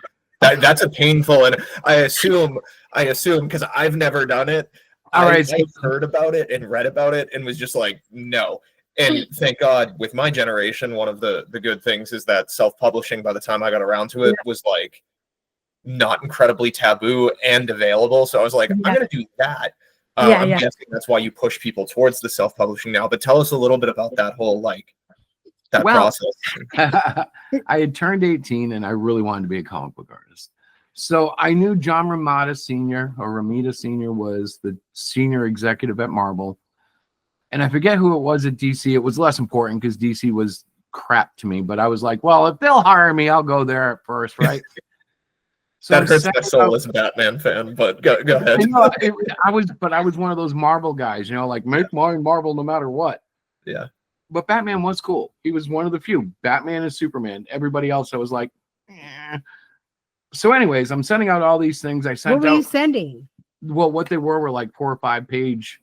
That's a painful, and I assume because I've never done it. All right, I've heard about it and read about it and was just like, no. And thank God, with my generation, one of the good things is that self-publishing, by the time I got around to it, was like not incredibly taboo and available. So I was like, I'm going to do that. I'm guessing that's why you push people towards the self-publishing now. But tell us a little bit about that whole process. I had turned 18 and I really wanted to be a comic book artist. So I knew John Romita Sr. was the senior executive at Marvel. And I forget who it was at DC. It was less important because DC was crap to me. But I was like, well, if they'll hire me, I'll go there at first, right? So that hurts my soul as a Batman fan, but go ahead. I was one of those Marvel guys, like make mine Marvel no matter what. Yeah. But Batman was cool. He was one of the few. Batman and Superman. Everybody else, I was like, eh. So anyways, I'm sending out all these things. What were you sending? Well, what they were like 4 or 5 page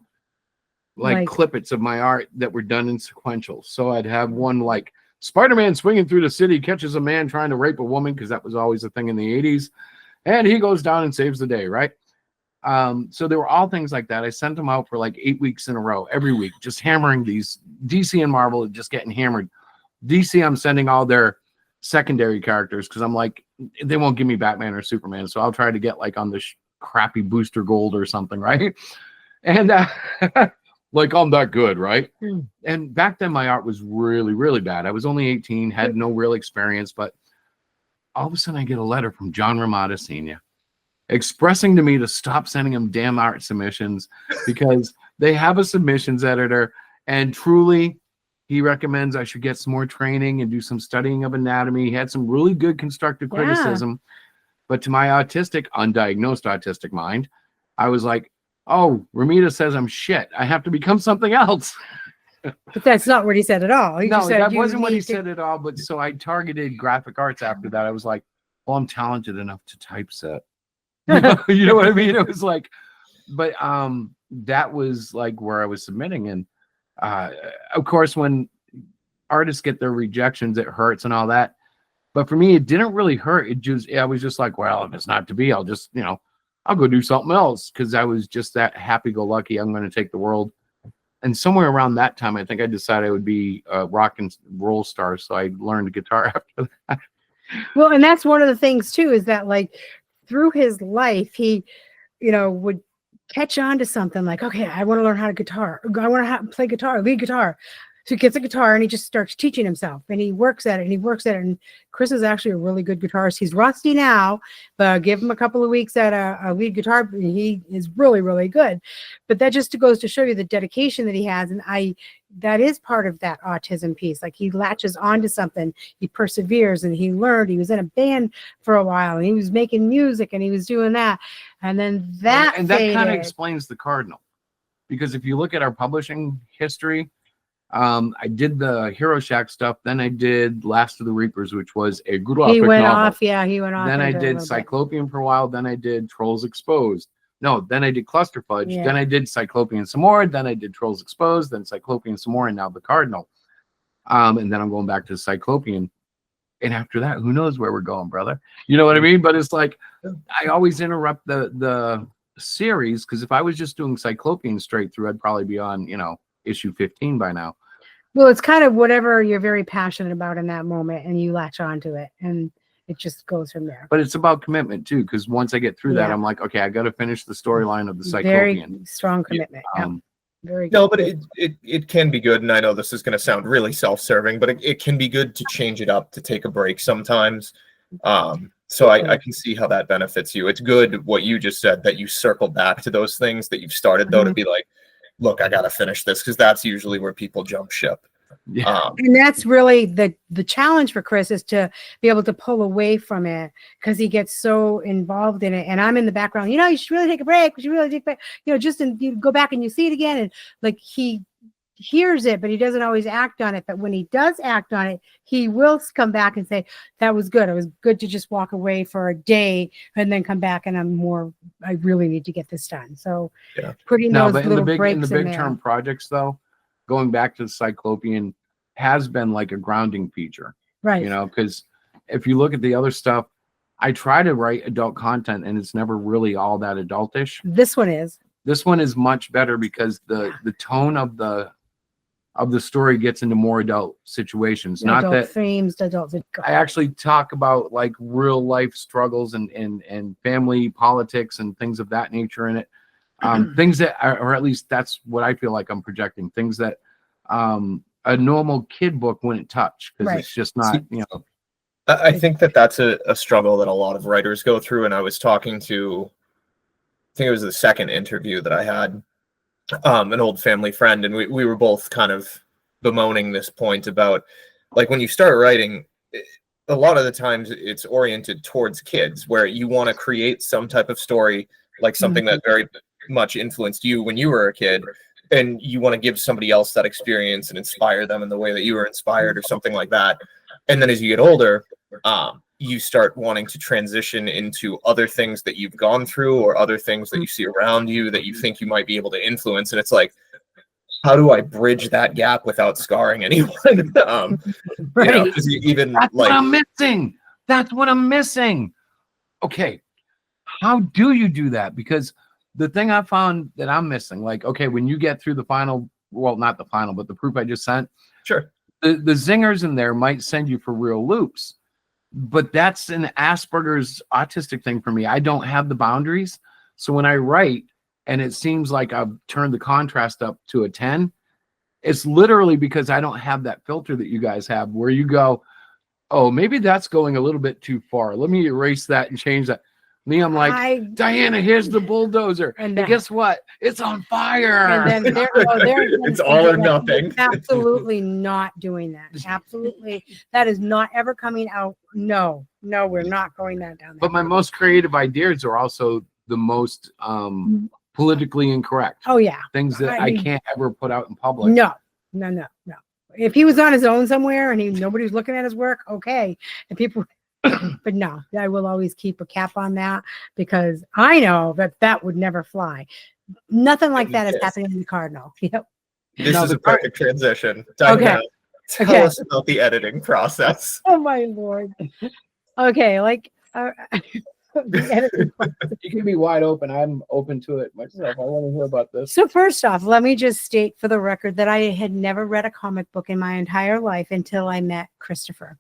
clippets of my art that were done in sequential. So I'd have one like Spider-Man swinging through the city, catches a man trying to rape a woman, because that was always a thing in the 80s. And he goes down and saves the day, right? So there were all things like that. I sent them out for like 8 weeks in a row, every week, just hammering these. DC and Marvel just getting hammered. DC, I'm sending all their secondary characters because I'm like, they won't give me Batman or Superman. So I'll try to get like on the crappy Booster Gold or something, right? And like, I'm that good, right? And back then my art was really, really bad. I was only 18, had no real experience, but all of a sudden I get a letter from John Romita Sr. expressing to me to stop sending him damn art submissions because they have a submissions editor, and truly he recommends I should get some more training and do some studying of anatomy. He had some really good constructive criticism, but to my undiagnosed autistic mind, I was like, oh, Ramita says I'm shit. I have to become something else. But that's not what he said at all. No, that wasn't what he said at all. But so I targeted graphic arts after that. I was like, well, I'm talented enough to typeset. You know what I mean? It was like, but that was like where I was submitting. And of course, when artists get their rejections, it hurts and all that. But for me, it didn't really hurt. I was just like, well, if it's not to be, I'll just, I'll go do something else. Cause I was just that happy-go-lucky. I'm going to take the world. And somewhere around that time, I think I decided I would be a rock and roll star. So I learned guitar after that. Well, and that's one of the things too, is that like through his life, he, would catch on to something like, okay, I want to learn how to guitar. I want to play guitar, lead guitar. So he gets a guitar and he just starts teaching himself, and he works at it and he works at it. And Chris is actually a really good guitarist. He's rusty now, but give him a couple of weeks at a lead guitar, he is really, really good. But that just goes to show you the dedication that he has. And that is part of that autism piece. Like he latches onto something, he perseveres, and he learned. He was in a band for a while, and he was making music, and he was doing that. And then that kind of explains the Cardinal, because if you look at our publishing history, I did the Hero Shack stuff, then I did Last of the Reapers, which was a graphic he went novel. off. Then I did Cyclopian for a while, then I did Trolls Exposed. No, then I did Cluster Fudge, then I did Cyclopian some more, then I did Trolls Exposed, then Cyclopian some more, and now the Cardinal. And then I'm going back to Cyclopian. And after that, who knows where we're going, brother? You know what I mean? But it's like, I always interrupt the series, because if I was just doing Cyclopian straight through, I'd probably be on, issue 15 by now. Well, it's kind of whatever you're very passionate about in that moment, and you latch onto it, and it just goes from there. But it's about commitment too, because once I get through that, I'm like, okay, I got to finish the storyline of the Cyclopean. Very strong commitment. Very good. No, but it can be good, and I know this is going to sound really self-serving, but it can be good to change it up, to take a break sometimes. So I can see how that benefits you. It's good what you just said, that you circle back to those things that you've started, though, to be like, look, I got to finish this, because that's usually where people jump ship. And that's really the challenge for Chris, is to be able to pull away from it, because he gets so involved in it. And I'm in the background, you should really take a break. You should really take a break, you go back and you see it again. And like, he hears it, but he doesn't always act on it. But when he does act on it, he will come back and say, that was good. It was good to just walk away for a day and then come back, and I really need to get this done. So putting those little breaks in the big term projects, though, going back to the Cyclopean has been like a grounding feature, right? Because if you look at the other stuff, I try to write adult content, and it's never really all that adultish. This one is much better, because the tone of the story gets into more adult situations. Not adult that themes, adult. I actually talk about like real life struggles and family politics and things of that nature in it. Things that are, or at least that's what I feel like I'm projecting, things that a normal kid book wouldn't touch, because it's just not, I think that's a struggle that a lot of writers go through. And I was talking to, I think it was the second interview that I had, an old family friend, and we were both kind of bemoaning this point about, like, when you start writing, a lot of the times it's oriented towards kids, where you want to create some type of story, like something that very much influenced you when you were a kid, and you want to give somebody else that experience and inspire them in the way that you were inspired, or something like that. And then as you get older, you start wanting to transition into other things that you've gone through, or other things that you see around you that you think you might be able to influence. And it's like, how do I bridge that gap without scarring anyone? Right. Even that's what I'm missing. That's what I'm missing. Okay. How do you do that? Because the thing I found that I'm missing, like, okay, when you get through the final, well, not the final, but the proof I just sent, sure, the zingers in there might send you for real loops. But that's an Asperger's autistic thing for me. I don't have the boundaries. So when I write and it seems like I've turned the contrast up to a 10, it's literally because I don't have that filter that you guys have, where you go, oh, maybe that's going a little bit too far. Let me erase that and change that. Me, I'm like, Diana, here's the bulldozer. And guess what? It's on fire. And then it's all or nothing. Absolutely not doing that. Absolutely. That is not ever coming out. No, we're not going that down there. But my most creative ideas are also the most politically incorrect. Oh, yeah. Things that I can't ever put out in public. No. If he was on his own somewhere and nobody was looking at his work, okay. And people, but no, I will always keep a cap on that because I know that would never fly. Nothing like that is happening in the Cardinal. Yep. This is a perfect transition. Diana, tell us about the editing process. Oh my Lord. Okay, like the editing process. You can be wide open. I'm open to it myself. I want to hear about this. So first off, let me just state for the record that I had never read a comic book in my entire life until I met Christopher.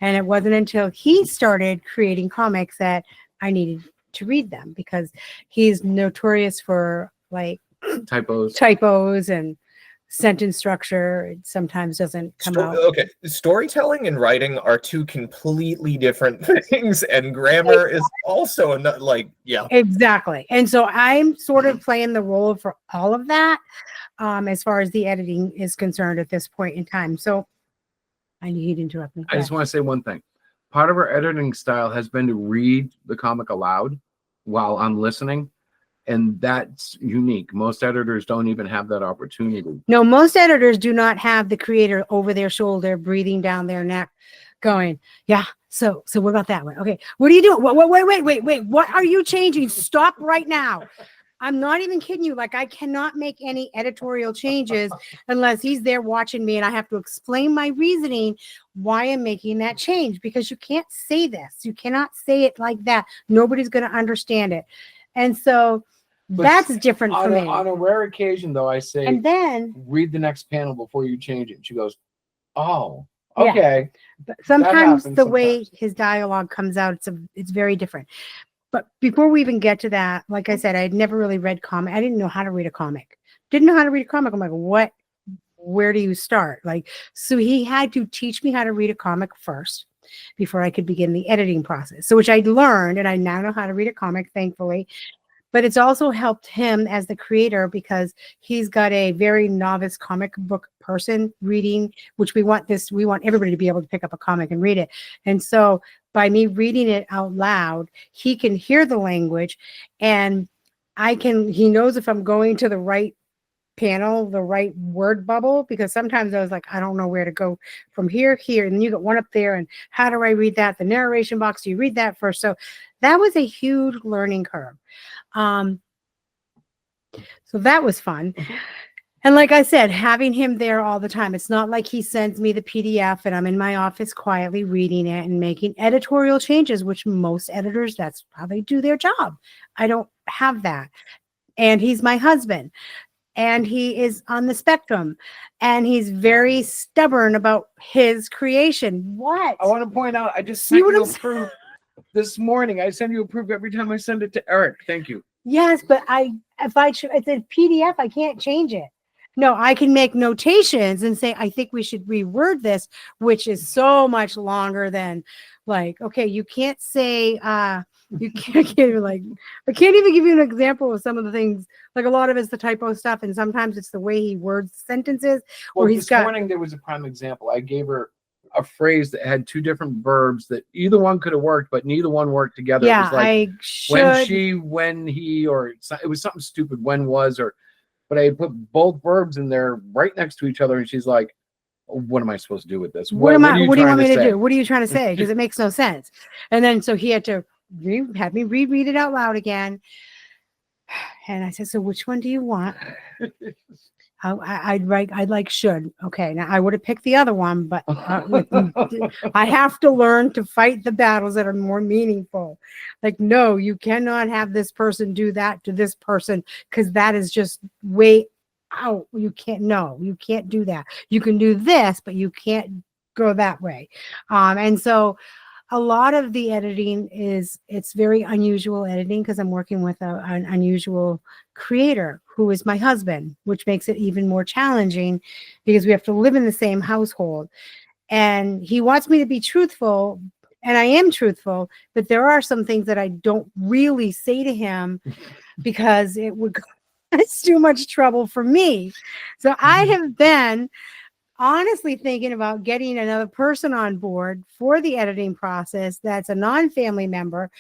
And it wasn't until he started creating comics that I needed to read them because he's notorious for like typos and sentence structure. It sometimes doesn't come out. Okay, storytelling and writing are two completely different things, and grammar is also exactly. And so I'm sort of playing the role for all of that as far as the editing is concerned at this point in time. So I need to interrupt me. I just want to say one thing. Part of our editing style has been to read the comic aloud while I'm listening. And that's unique. Most editors don't even have that opportunity. No, most editors do not have the creator over their shoulder, breathing down their neck, going, yeah, so what about that one? Okay, what are you doing? Wait, what are you changing? Stop right now. I'm not even kidding you. Like, I cannot make any editorial changes unless he's there watching me and I have to explain my reasoning why I'm making that change, because you can't say this. You cannot say it like that. Nobody's going to understand it. And so that's different for me. On a rare occasion, though, I say, and then read the next panel before you change it. And she goes, oh, okay. Yeah. But sometimes the way his dialogue comes out, it's very different. But before we even get to that, like I said, I had never really read comic. I didn't know how to read a comic. Didn't know how to read a comic. I'm like, where do you start? Like, so he had to teach me how to read a comic first before I could begin the editing process. So which I learned, and I now know how to read a comic, thankfully. But it's also helped him as the creator because he's got a very novice comic book person reading, which we want everybody to be able to pick up a comic and read it. And so by me reading it out loud, he can hear the language and he knows if I'm going to the right panel, the right word bubble, because sometimes I was like, I don't know where to go from here, and you got one up there, and how do I read that? The narration box, do you read that first? So that was a huge learning curve. So that was fun. And like I said, having him there all the time, it's not like he sends me the PDF and I'm in my office quietly reading it and making editorial changes, which most editors, that's how they do their job. I don't have that. And he's my husband. And he is on the spectrum, and he's very stubborn about his creation. What? I want to point out, I just sent you a proof this morning. I send you a proof every time I send it to Eric. Thank you. Yes, but it's a PDF, I can't change it. No, I can make notations and say, I think we should reword this, which is so much longer than like, okay, you can't say, I can't even give you an example of some of the things. Like a lot of it's the typo stuff, and sometimes it's the way he words sentences. Well, this morning there was a prime example. I gave her a phrase that had two different verbs that either one could have worked, but neither one worked together. Yeah, it was like I should. When she, when he, or it was something stupid. When was, but I put both verbs in there right next to each other, and she's like, what am I supposed to do with this? What do you want me to do? What are you trying to say? Because it makes no sense. And then so he had to have me reread it out loud again. And I said, so which one do you want? I'd like should. Okay, now I would have picked the other one, but I have to learn to fight the battles that are more meaningful. Like, no, you cannot have this person do that to this person because that is just way out. You can't do that. You can do this, but you can't go that way. And so a lot of the editing it's very unusual editing because I'm working with an unusual creator who is my husband, which makes it even more challenging because we have to live in the same household. And he wants me to be truthful, and I am truthful, but there are some things that I don't really say to him because it would it's too much trouble for me. So I have been honestly thinking about getting another person on board for the editing process that's a non-family member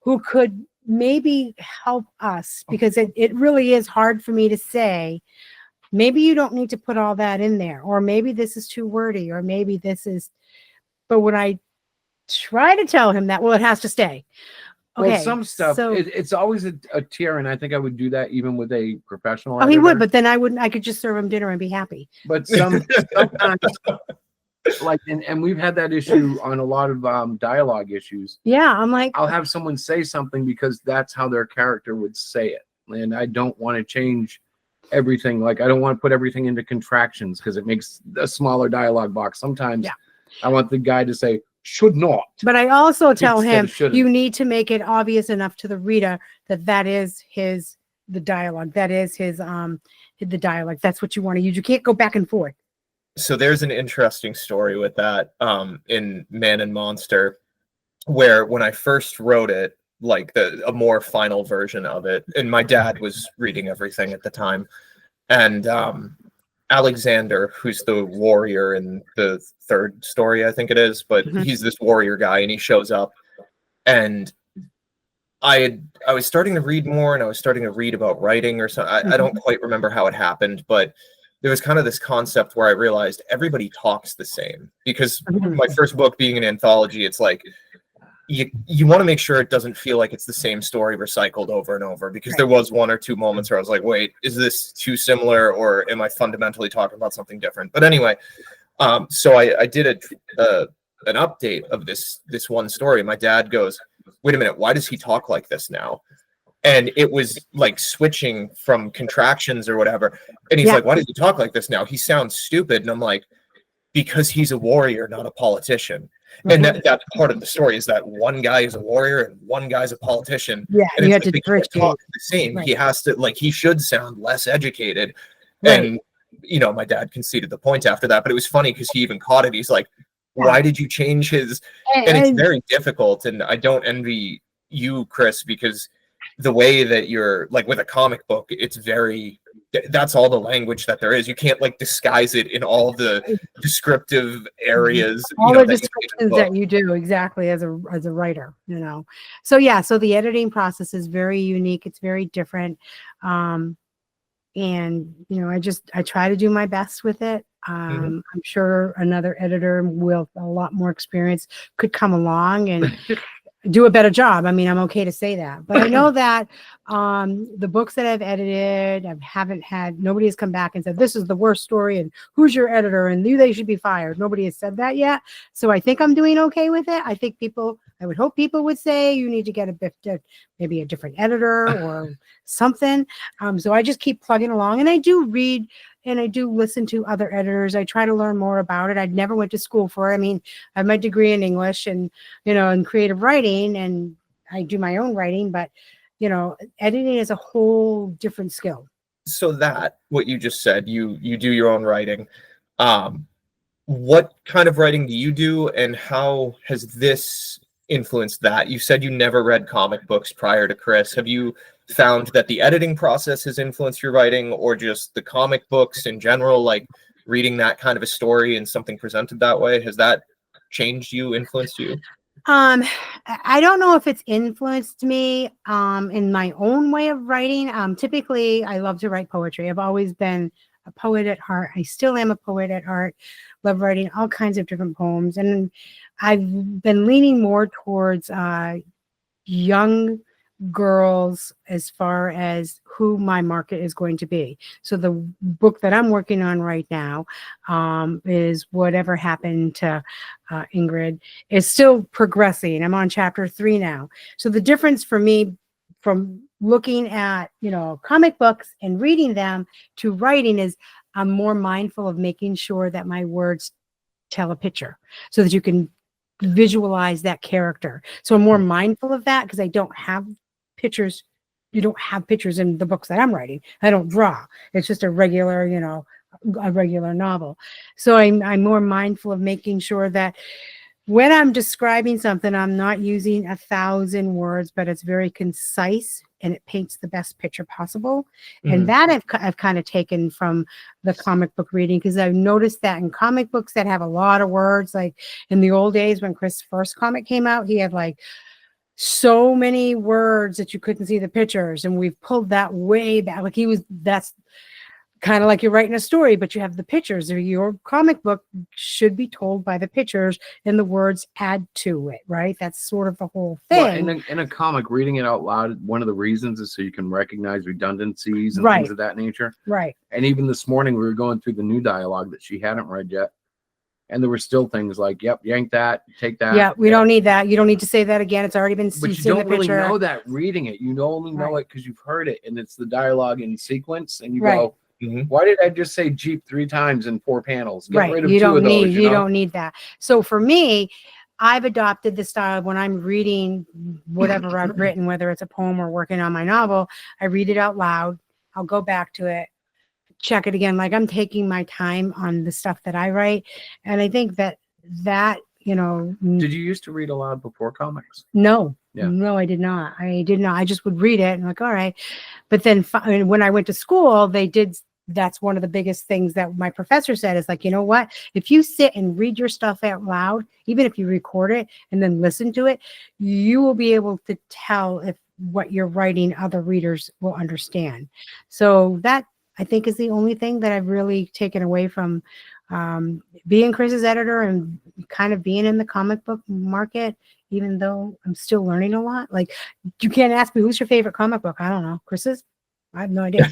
who could maybe help us, because it really is hard for me to say, maybe you don't need to put all that in there, or maybe this is too wordy, or maybe this is, but when I try to tell him that, well, it has to stay. Okay, well, some stuff, so it's always a tier, and I think I would do that even with a professional he editor. would, but then I could just serve him dinner and be happy. But sometimes, like, and we've had that issue on a lot of dialogue issues. Yeah, I'm like, I'll have someone say something because that's how their character would say it, and I don't want to change everything. Like, I don't want to put everything into contractions because it makes a smaller dialogue box. Sometimes I want the guy to say should not. but I also tell Instead him of shouldn't. you need to make it obvious enough to the reader that that is the dialogue. That is the dialogue. That's what you want to use. You can't go back and forth. So there's an interesting story with that in Man and Monster, where when I first wrote it, like a more final version of it, and my dad was reading everything at the time, and Alexander, who's the warrior in the third story, I think it is, but he's this warrior guy, and he shows up, and I was starting to read more, and I was starting to read about writing or something. I don't quite remember how it happened, but there was kind of this concept where I realized everybody talks the same, because my first book being an anthology, it's like you want to make sure it doesn't feel like it's the same story recycled over and over, because there was one or two moments where I was like, wait, is this too similar, or am I fundamentally talking about something different? But anyway, so I did an update of this one story. My dad goes, wait a minute, why does he talk like this now? And it was like switching from contractions or whatever. And he's like, why does he talk like this now? He sounds stupid. And I'm like, because he's a warrior, not a politician. And that's part of the story, is that one guy is a warrior and one guy's a politician. Yeah, and you it's have to differentiate. talk the same. He has to, like, he should sound less educated. And, you know, my dad conceded the point after that, but it was funny because he even caught it. He's like, why did you change his? And it's very difficult. And I don't envy you, Chris, because the way that you're, like, with a comic book, it's very, that's all the language that there is. You can't, like, disguise it in all the descriptive areas. All the descriptions that you do, exactly, as a writer, you know. So yeah, so the editing process is very unique. It's very different. And, you know, I try to do my best with it. I'm sure another editor with a lot more experience could come along and do a better job. I mean, I'm okay to say that, but I know that the books that I've edited, nobody has come back and said, this is the worst story and who's your editor and they should be fired. Nobody has said that yet. So I think I'm doing okay with it. I would hope people would say you need to get maybe a different editor or something. So I just keep plugging along, and I do read and I do listen to other editors. I try to learn more about it. I never went to school for it. I mean, I have my degree in English and, you know, in creative writing, and I do my own writing, but, you know, editing is a whole different skill. So that, what you just said, you do your own writing. What kind of writing do you do, and how has this influenced that? You said you never read comic books prior to Chris. Have you found that the editing process has influenced your writing, or just the comic books in general, like reading that kind of a story and something presented that way? Has that changed you, influenced you? I don't know if it's influenced me in my own way of writing. Typically, I love to write poetry. I've always been a poet at heart. I still am a poet at heart. Love writing all kinds of different poems. And I've been leaning more towards young girls as far as who my market is going to be. So the book that I'm working on right now is Whatever Happened to Ingrid, is still progressing. I'm on chapter 3 now. So the difference for me from looking at, you know, comic books and reading them to writing is I'm more mindful of making sure that my words tell a picture so that you can visualize that character. So I'm more mindful of that because I don't have pictures. You don't have pictures in the books that I'm writing. I don't draw. It's just a regular, you know, a regular novel. So I'm more mindful of making sure that when I'm describing something, I'm not using 1,000 words, but it's very concise and it paints the best picture possible. And that I've kind of taken from the comic book reading, because I've noticed that in comic books that have a lot of words, like in the old days when Chris' first comic came out, he had like so many words that you couldn't see the pictures. And we've pulled that way back. Like that's kind of like you're writing a story, but you have the pictures. Your comic book should be told by the pictures, and the words add to it, right? That's sort of the whole thing. Well, in a comic, reading it out loud, one of the reasons is so you can recognize redundancies and Right. things of that nature. Right. And even this morning, we were going through the new dialogue that she hadn't read yet. And there were still things like, yep, yank that, take that. Yeah, we don't need that. You don't need to say that again. It's already been But you seen in the don't really picture. know that reading it. You only know it because you've heard it, and it's the dialogue in sequence, and you Right. go, why did I just say Jeep 3 times in 4 panels? Get Right. rid of You 2 don't of those. need, you don't need that. So for me, I've adopted the style when I'm reading whatever I've written, whether it's a poem or working on my novel, I read it out loud. I'll go back to it, check it again. Like I'm taking my time on the stuff that I write. And I think that, you know. Did you used to read aloud before comics? No. Yeah. No, I did not. I did not. I just would read it and like, all right. But then when I went to school, that's one of the biggest things that my professor said is like, you know what, if you sit and read your stuff out loud, even if you record it and then listen to it, you will be able to tell if what you're writing other readers will understand. So that I think is the only thing that I've really taken away from being Chris's editor and kind of being in the comic book market, even though I'm still learning a lot. Like you can't ask me who's your favorite comic book. I don't know. Chris's? I have no idea.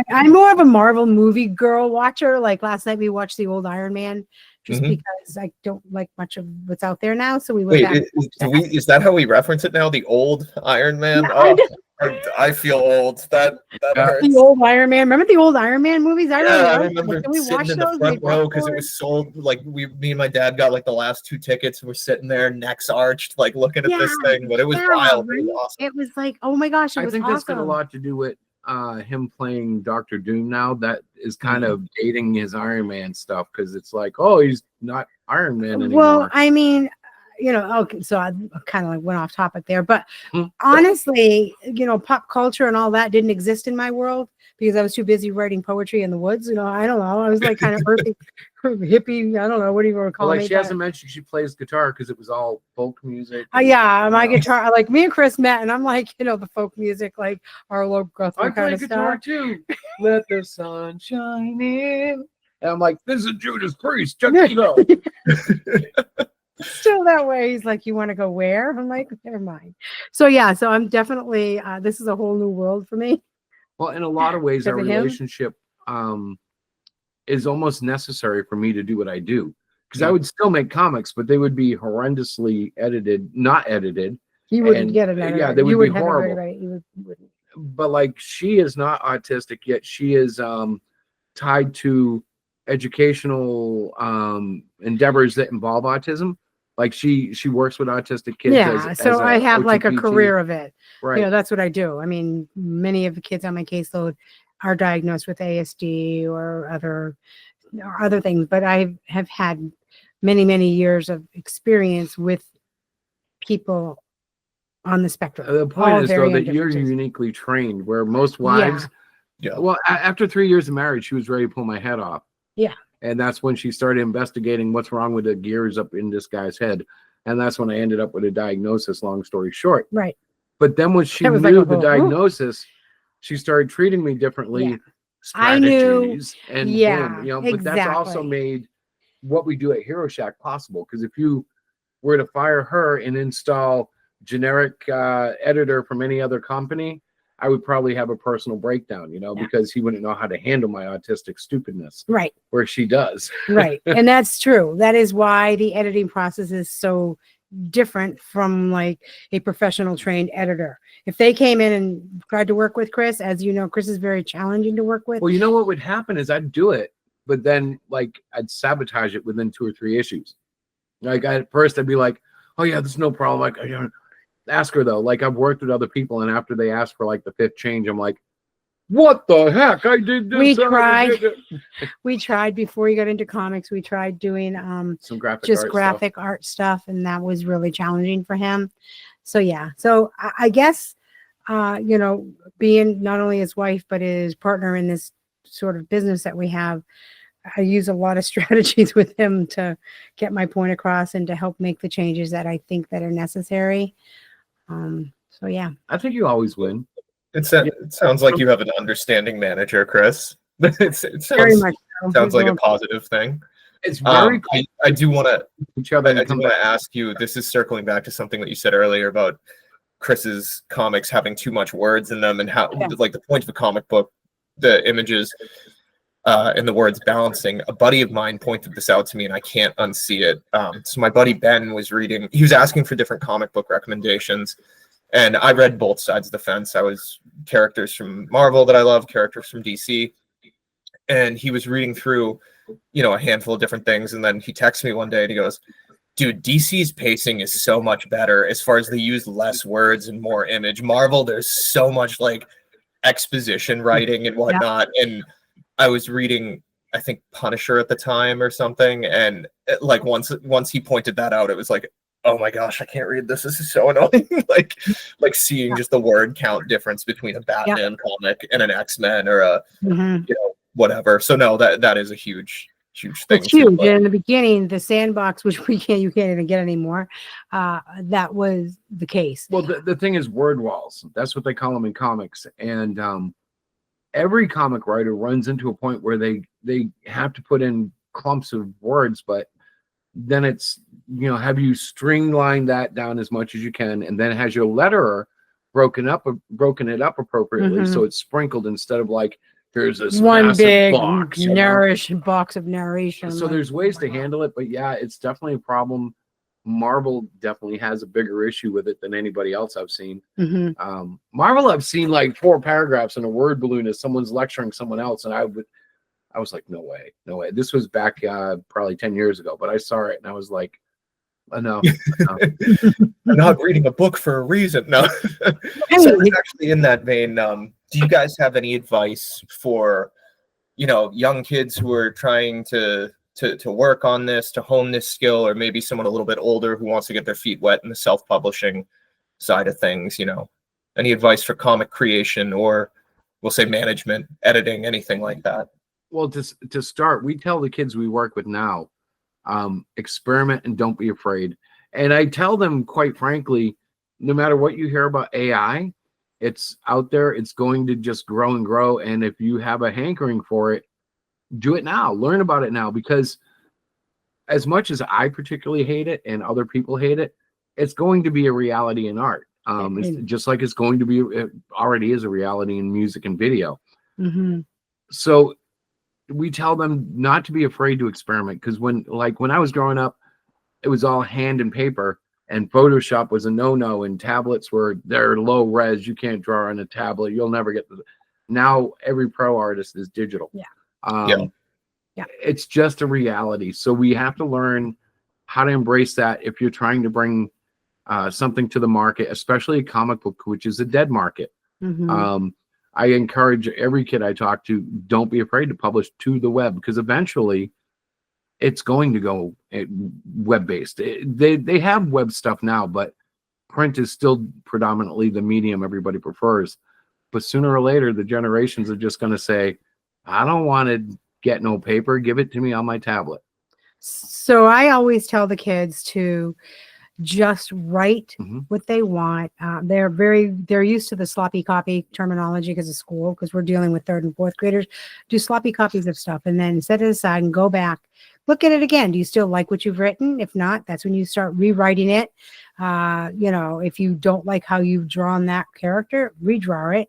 I'm more of a Marvel movie girl watcher. Like last night we watched the old Iron Man just because I don't like much of what's out there now. So we went back. Is that how we reference it now? The old Iron Man? Yeah, I feel old. That hurts. the old Iron Man. Remember the old Iron Man movies? I remember sitting in the front row because it was sold. Like me and my dad got like the last 2 tickets, and we're sitting there, necks arched, like looking at this thing. But it was wild. Right? It was awesome. It was like, oh my gosh, it was think awesome. that's got a lot to do with him playing Dr. Doom now. That is kind of dating his Iron Man stuff because it's like, oh, he's not Iron Man anymore. Well, I mean, you know, okay, so I kind of like went off topic there, but honestly, you know, pop culture and all that didn't exist in my world because I was too busy writing poetry in the woods. You know, I don't know. I was like kind of earthy, hippie. I don't know. What do you want to call it? She hasn't mentioned she plays guitar because it was all folk music. Yeah, my guitar. Like me and Chris met, and I'm like, you know, the folk music, like Arlo Guthrie I kind play of guitar stuff. too. Let the sun shine in. And I'm like, this is Judas Priest. Check this out. Still that way. He's like, you want to go where? I'm like, never mind. So yeah, so I'm definitely this is a whole new world for me. Well, in a lot of ways, our relationship is almost necessary for me to do what I do. Because I would still make comics, but they would be horrendously not edited. You wouldn't get it. Yeah, they would be horrible. But like, she is not autistic yet. She is tied to educational endeavors that involve autism. Like she works with autistic kids. Yeah, so I have like a career of it. Right. You know, that's what I do. I mean, many of the kids on my caseload are diagnosed with ASD or other things, but I have had many years of experience with people on the spectrum. The point is though that you're uniquely trained, where most wives, well, after 3 years of marriage, she was ready to pull my head off. Yeah. And that's when she started investigating what's wrong with the gears up in this guy's head. And that's when I ended up with a diagnosis, long story short. Right. But then when she knew the diagnosis, she started treating me differently. Strategies. And boom, you know, but that's also made what we do at Hero Shack possible. Because if you were to fire her and install generic editor from any other company, I would probably have a personal breakdown, you know, because he wouldn't know how to handle my autistic stupidness. Right. Where she does. Right. And that's true. That is why the editing process is so different from like a professional trained editor. If they came in and tried to work with Chris, as you know, Chris is very challenging to work with. Well, you know what would happen is I'd do it, but then like I'd sabotage it within 2 or 3 issues. Like at first I'd be like, oh yeah, there's no problem. Like, you know, ask her though. Like I've worked with other people, and after they ask for like the 5th change, I'm like, what the heck? I did this. We I tried. did it." We tried before you got into comics. We tried doing Some graphic just art graphic art stuff, and that was really challenging for him. So yeah. So I guess you know, being not only his wife but his partner in this sort of business that we have, I use a lot of strategies with him to get my point across and to help make the changes that I think that are necessary. So yeah. I think you always win. It sounds like you have an understanding manager, Chris. it Very sounds much so. sounds He's like a real- positive thing. It's very I do want to each other. I do want to ask you. This is circling back to something that you said earlier about Chris's comics having too much words in them, and how like the point of a comic book, the images and the words balancing. A buddy of mine pointed this out to me, and I can't unsee it. So my buddy Ben was reading. He was asking for different comic book recommendations. And I read both sides of the fence. I was characters from Marvel that I love, characters from DC. And he was reading through, you know, a handful of different things. And then he texted me one day and he goes, dude, DC's pacing is so much better as far as they use less words and more image. Marvel, there's so much like exposition writing and whatnot. Yeah. And I was reading, I think, Punisher at the time or something. And like once he pointed that out, it was like, oh my gosh, I can't read this. This is so annoying. like seeing just the word count difference between a Batman comic and an X-Men or a you know, whatever. So no, that is a huge thing. It's huge. And in the beginning, the sandbox, which you can't even get anymore, that was the case. Well, the thing is word walls. That's what they call them in comics. And every comic writer runs into a point where they have to put in clumps of words, but then it's, you know, have you streamlined that down as much as you can, and then has your letterer broken it up appropriately, so it's sprinkled instead of like here's this one big box, box of narration. So there's ways to handle it, but yeah, it's definitely a problem. Marvel definitely has a bigger issue with it than anybody else I've seen. Marvel, I've seen like 4 paragraphs in a word balloon as someone's lecturing someone else, and I was like, no way. This was back probably 10 years ago, but I saw it and I was like, enough. I'm not reading a book for a reason. No. So actually in that vein, do you guys have any advice for, you know, young kids who are trying to work on this, to hone this skill, or maybe someone a little bit older who wants to get their feet wet in the self-publishing side of things, you know? Any advice for comic creation, or we'll say management, editing, anything like that? Well, to start, we tell the kids we work with now, experiment and don't be afraid. And I tell them, quite frankly, no matter what you hear about AI, it's out there. It's going to just grow and grow. And if you have a hankering for it, do it now. Learn about it now, because as much as I particularly hate it and other people hate it, it's going to be a reality in art. It's just like it's going to be, it already is a reality in music and video. So we tell them not to be afraid to experiment, because when I was growing up, it was all hand and paper, and Photoshop was a no-no, and tablets they're low res. You can't draw on a tablet. You'll never get now every pro artist is digital. It's just a reality. So we have to learn how to embrace that if you're trying to bring something to the market, especially a comic book, which is a dead market. I encourage every kid I talk to, don't be afraid to publish to the web, because eventually it's going to go web-based. They have web stuff now, but print is still predominantly the medium everybody prefers. But sooner or later, the generations are just going to say, I don't want to get no paper. Give it to me on my tablet. So I always tell the kids to just write what they want. They're used to the sloppy copy terminology because of school, because we're dealing with 3rd and 4th graders. Do sloppy copies of stuff and then set it aside and go back, look at it again. Do you still like what you've written? If not, that's when you start rewriting it. You know, if you don't like how you've drawn that character, redraw it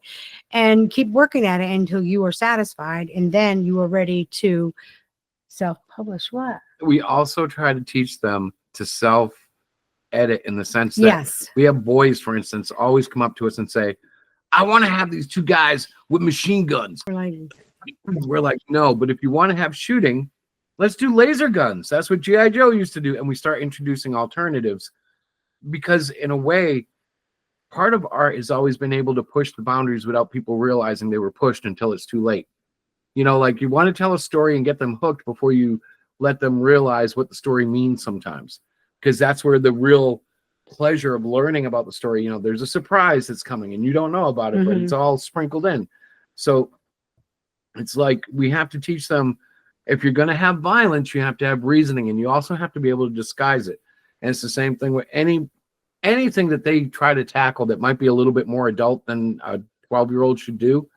and keep working at it until you are satisfied, and then you are ready to self-publish. What we also try to teach them to self-edit, in the sense that we have boys, for instance, always come up to us and say, I want to have these 2 guys with machine guns. We're like, no, but if you want to have shooting, let's do laser guns. That's what G.I. Joe used to do. And we start introducing alternatives, because in a way, part of art has always been able to push the boundaries without people realizing they were pushed until it's too late. You know, like you want to tell a story and get them hooked before you let them realize what the story means sometimes, because that's where the real pleasure of learning about the story, you know, there's a surprise that's coming and you don't know about it, but it's all sprinkled in. So it's like we have to teach them, if you're going to have violence, you have to have reasoning, and you also have to be able to disguise it. And it's the same thing with anything that they try to tackle that might be a little bit more adult than a 12-year-old should do.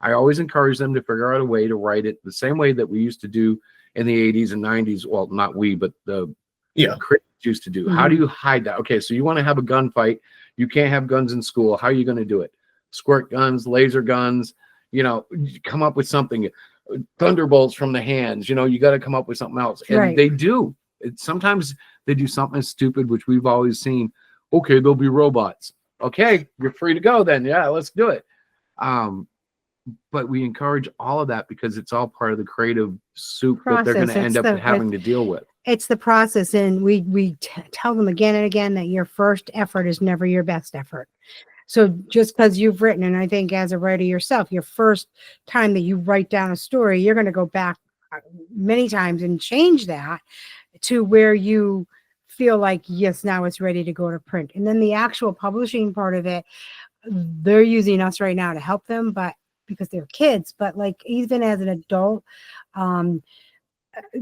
I always encourage them to figure out a way to write it the same way that we used to do in the 80s and 90s. Well, not we, but the critics used to do. How do you hide that? Okay, so you want to have a gunfight. You can't have guns in school. How are you going to do it? Squirt guns, laser guns, you know, come up with something. Thunderbolts from the hands, you know, you got to come up with something else. And they do. Sometimes they do something stupid, which we've always seen. Okay, there'll be robots. Okay, you're free to go then. Yeah, let's do it. But we encourage all of that because it's all part of the creative soup that they're going to end up having to deal with. It's the process, and we tell them again and again that your first effort is never your best effort. So just because you've written, and I think as a writer yourself, your first time that you write down a story, you're going to go back many times and change that to where you feel like, yes, now it's ready to go to print. And then the actual publishing part of it, they're using us right now to help them, but because they're kids, but like even as an adult,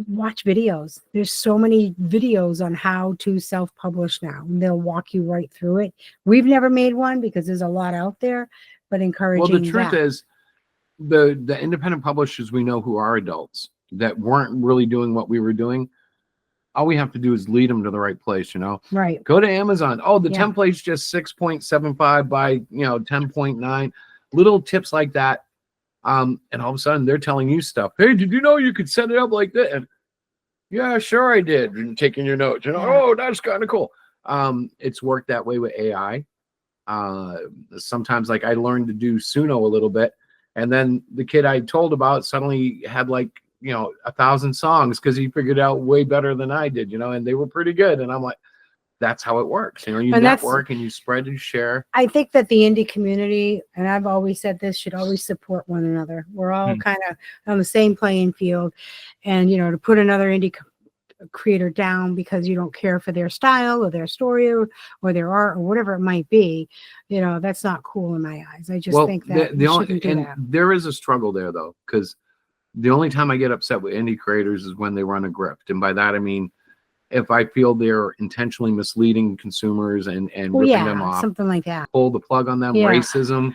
watch videos. There's so many videos on how to self-publish now. They'll walk you right through it. We've never made one because there's a lot out there, but encouraging. Well, the truth is, the independent publishers we know who are adults that weren't really doing what we were doing, all we have to do is lead them to the right place, you know? Right. Go to Amazon. Oh, the template's just 6.75 by 10.9. Little tips like that. And all of a sudden they're telling you stuff. Hey, did you know you could set it up like that? And yeah, sure I did. And taking your notes. You know, oh, that's kind of cool. It's worked that way with AI. Sometimes like I learned to do Suno a little bit. And then the kid I told about suddenly had like, 1,000 songs because he figured out way better than I did, and they were pretty good. And I'm like, that's how it works. You network and you spread and share. I think that the indie community, and I've always said this, should always support one another. We're all kind of on the same playing field. And, to put another indie creator down because you don't care for their style or their story or their art or whatever it might be, that's not cool in my eyes. I just think that there is a struggle there though, because the only time I get upset with indie creators is when they run a grift. And by that, I mean, if I feel they're intentionally misleading consumers and ripping them off, something like that, pull the plug on them, racism,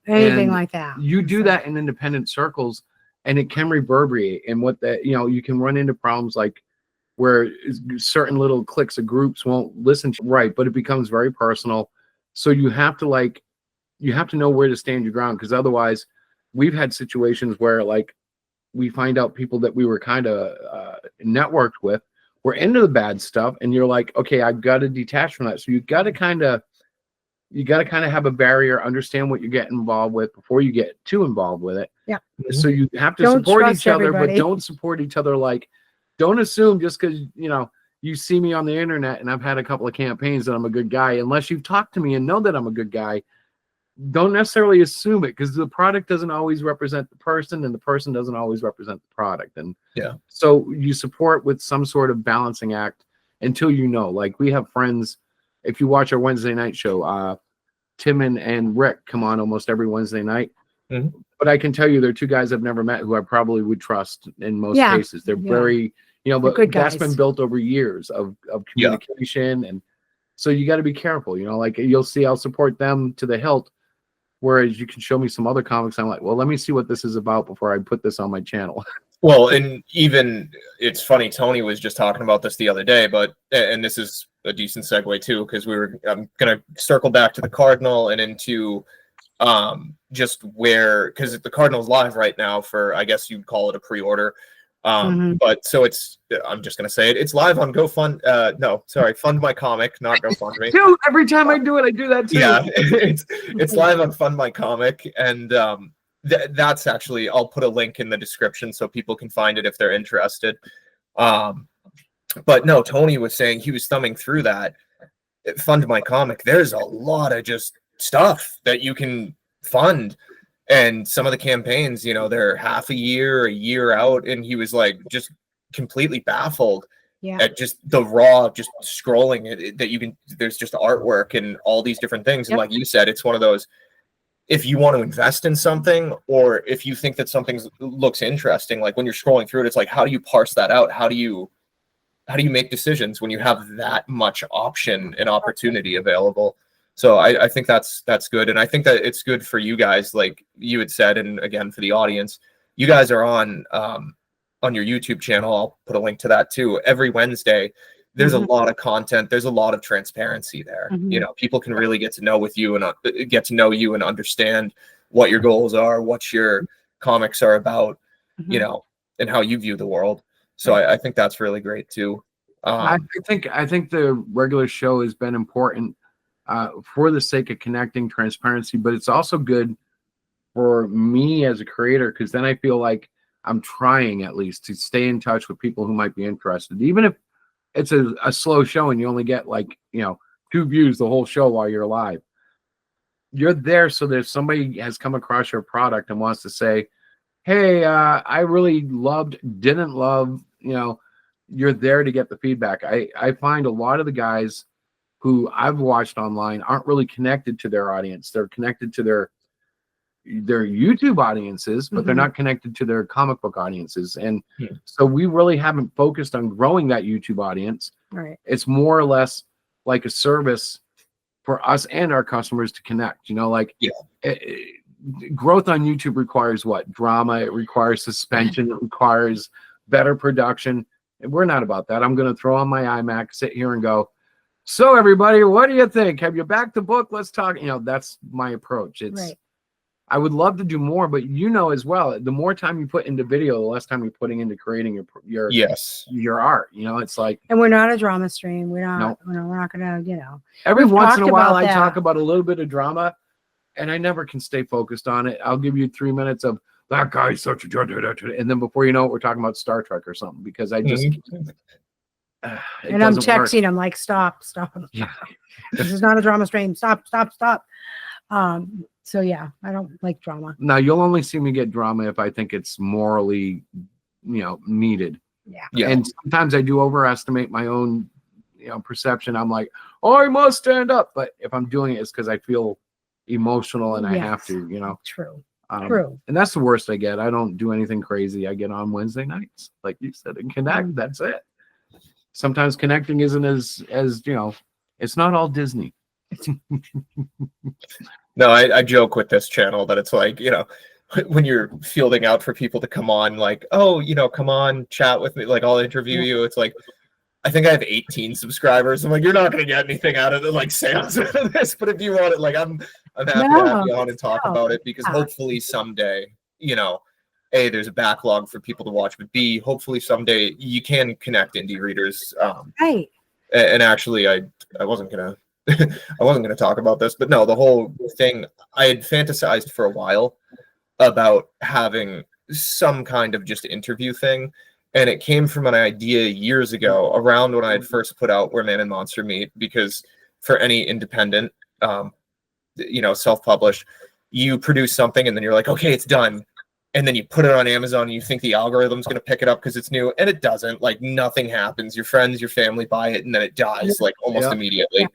anything like that. You do that in independent circles, and it can reverberate. And you can run into problems like where certain little cliques of groups won't listen to you, right, but it becomes very personal. So you have to know where to stand your ground, because otherwise, we've had situations where like we find out people that we were kind of networked with were into the bad stuff, and you're like, okay, I've got to detach from that. So you got to kind of have a barrier, understand what you're getting involved with before you get too involved with it. Yeah. So you have to support each other, but don't support each other. Like, don't assume just because you see me on the internet and I've had a couple of campaigns that I'm a good guy. Unless you've talked to me and know that I'm a good guy, don't necessarily assume it, because the product doesn't always represent the person, and the person doesn't always represent the product. And so you support with some sort of balancing act until like we have friends. If you watch our Wednesday night show, Tim and Rick come on almost every Wednesday night. But I can tell you they're two guys I've never met who I probably would trust in most cases. They're very, but that's been built over years of communication. And so you got to be careful, like you'll see, I'll support them to the hilt. Whereas you can show me some other comics, I'm like, well, let me see what this is about before I put this on my channel. Well, and even it's funny, Tony was just talking about this the other day, and this is a decent segue too, because I'm going to circle back to the Cardinal and into just because the Cardinal's live right now for, I guess you'd call it a pre-order. But so I'm just going to say it's live on Fund My Comic, not GoFundMe. Dude, every time I do it, I do that too. Yeah, it's live on Fund My Comic, and that's actually, I'll put a link in the description so people can find it if they're interested. But no, Tony was saying he was thumbing through that Fund My Comic. There's a lot of just stuff that you can fund. And some of the campaigns, you know, they're half a year out, and he was like just completely baffled at just the raw, just scrolling that you can. There's just artwork and all these different things, and like you said, it's one of those. If you want to invest in something, or if you think that something looks interesting, like when you're scrolling through it, it's like, how do you parse that out? How do you make decisions when you have that much option and opportunity available? So I think that's good. And I think that it's good for you guys, like you had said, and again, for the audience, you guys are on your YouTube channel. I'll put a link to that too. Every Wednesday, there's a lot of content. There's a lot of transparency there. You know, people can really get to know you and understand what your goals are, what your comics are about, you know, and how you view the world. So I think that's really great too. I think the regular show has been important for the sake of connecting, transparency, but it's also good for me as a creator, because then I feel like I'm trying at least to stay in touch with people who might be interested, even if it's a slow show and you only get like, you know, 2 views the whole show while you're live. You're there so that if somebody has come across your product and wants to say, hey, I really didn't love, you know, you're there to get the feedback. I find a lot of the guys who I've watched online aren't really connected to their audience. They're connected to their YouTube audiences, but they're not connected to their comic book audiences. And so we really haven't focused on growing that YouTube audience. Right. It's more or less like a service for us and our customers to connect, you know, like growth on YouTube requires what? Drama. It requires suspension. It requires better production. And we're not about that. I'm going to throw on my iMac, sit here and go, so everybody, what do you think? Have you backed the book? Let's talk. You know, that's my approach. It's, I would love to do more, but you know as well, the more time you put into video, the less time you're putting into creating your art. You know, it's like, and we're not a drama stream. We're not. We're not gonna. You know, every once in a while, I talk about a little bit of drama, and I never can stay focused on it. I'll give you 3 minutes of that guy's such a, and then before you know it, we're talking about Star Trek or something, because I just. And I'm texting him like, stop. Yeah. This is not a drama stream. Stop. So yeah, I don't like drama. Now you'll only see me get drama if I think it's morally, you know, needed. Yeah. And sometimes I do overestimate my own, you know, perception. I'm like, oh, I must stand up. But if I'm doing it, it's because I feel emotional and I have to, you know. True. And that's the worst I get. I don't do anything crazy. I get on Wednesday nights, like you said, and connect. That's it. Sometimes connecting isn't as you know, it's not all Disney. No, I joke with this channel that it's like, you know, when you're fielding out for people to come on, like, oh, you know, come on, chat with me, like I'll interview you. It's like, I think I have 18 subscribers. I'm like, you're not gonna get anything out of it, like sales out of this. But if you want it, like I'm happy to have you on and talk about it, because hopefully someday, you know, A, there's a backlog for people to watch, but B, hopefully someday you can connect indie readers. Right. And actually, I wasn't gonna talk about this, but no, the whole thing, I had fantasized for a while about having some kind of just interview thing, and it came from an idea years ago, around when I had first put out Where Man and Monster Meet, because for any independent, you know, self-published, you produce something and then you're like, okay, it's done. And then you put it on Amazon and you think the algorithm's going to pick it up because it's new, and it doesn't. Like nothing happens. Your friends, your family buy it, and then it dies like almost immediately.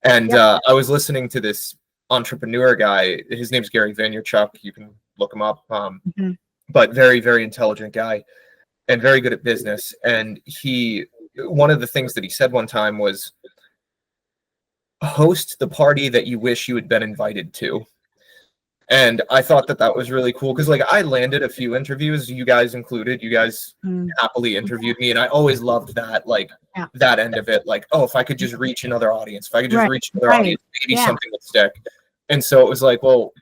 And I was listening to this entrepreneur guy. His name's Gary Vaynerchuk. You can look him up. But very, very intelligent guy and very good at business. And one of the things that he said one time was, host the party that you wish you had been invited to. And I thought that was really cool, because like I landed a few interviews, you guys included. You guys happily interviewed me, and I always loved that, like that end of it. Like, oh, if I could just reach another audience, if I could just reach another audience, maybe something would stick. And so it was like, well,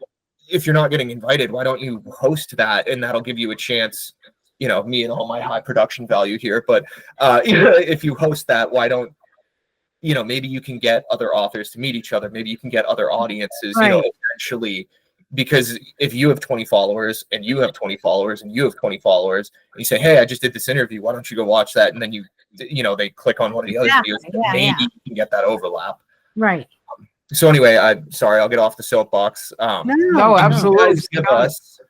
if you're not getting invited, why don't you host that? And that'll give you a chance, you know, me and all my high production value here. But you know, if you host that, why don't, you know, maybe you can get other authors to meet each other. Maybe you can get other audiences, you know, eventually. Because if you have 20 followers and you have 20 followers and you have 20 followers, and you say, hey, I just did this interview, why don't you go watch that? And then you know, they click on one of the other videos, maybe you can get that overlap. Right. So anyway, I'm sorry, I'll get off the soapbox. No, absolutely. You guys give us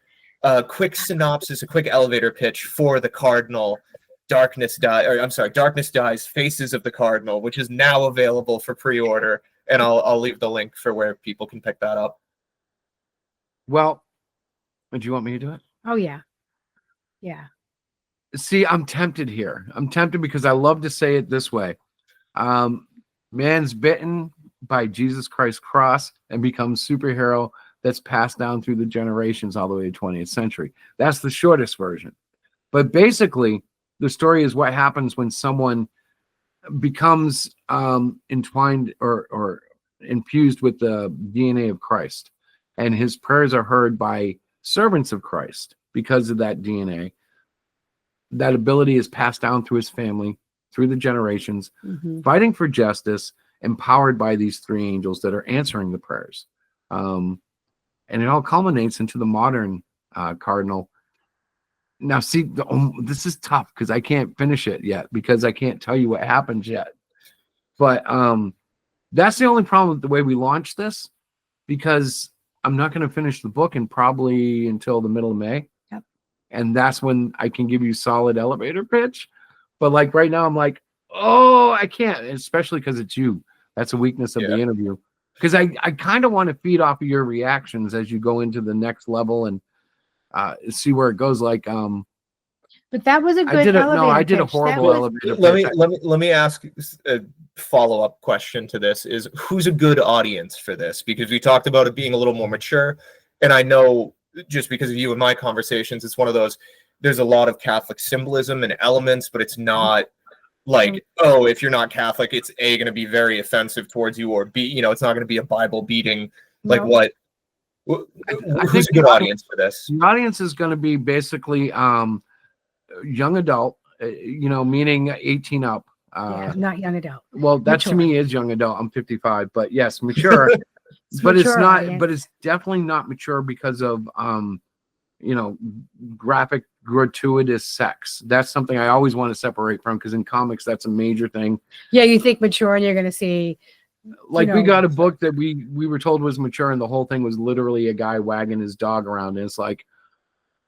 a quick synopsis, a quick elevator pitch for the Cardinal. Darkness Dies, Faces of the Cardinal, which is now available for pre-order, and I'll leave the link for where people can pick that up. Well, do you want me to do it? Oh yeah. Yeah. See, I'm tempted here. I'm tempted because I love to say it this way. Man's bitten by Jesus Christ's cross and becomes superhero that's passed down through the generations all the way to 20th century. That's the shortest version. But basically, the story is what happens when someone becomes entwined or infused with the DNA of Christ, and his prayers are heard by servants of Christ because of that DNA. That ability is passed down through his family, through the generations, fighting for justice, empowered by these three angels that are answering the prayers. And it all culminates into the modern Cardinal. Now, see, this is tough because I can't finish it yet because I can't tell you what happens yet. But that's the only problem with the way we launched this, because I'm not going to finish the book in probably until the middle of May. Yep. And that's when I can give you solid elevator pitch. But like right now, I'm like, oh, I can't, especially because it's you. That's a weakness of the interview. Because I kind of want to feed off of your reactions as you go into the next level and see where it goes. Like, but that was a good elevator I did a pitch. horrible elevator pitch. Let me ask a follow-up question to this: is who's a good audience for this? Because we talked about it being a little more mature, and I know just because of you and my conversations, it's one of those. There's a lot of Catholic symbolism and elements, but it's not like, oh, if you're not Catholic, it's going to be very offensive towards you, or B, it's not going to be a Bible beating. Like what? Who's a good audience for this? The audience is going to be basically young adult, meaning 18 up. Not young adult. Well, that mature. To me is young adult. I'm 55, but yes, mature. But mature, it's not. Audience. But it's definitely not mature because of graphic, gratuitous sex. That's something I always want to separate from, because in comics that's a major thing. Yeah, you think mature and you're going to see. Like we got a book that we were told was mature, and the whole thing was literally a guy wagging his dog around, and it's like,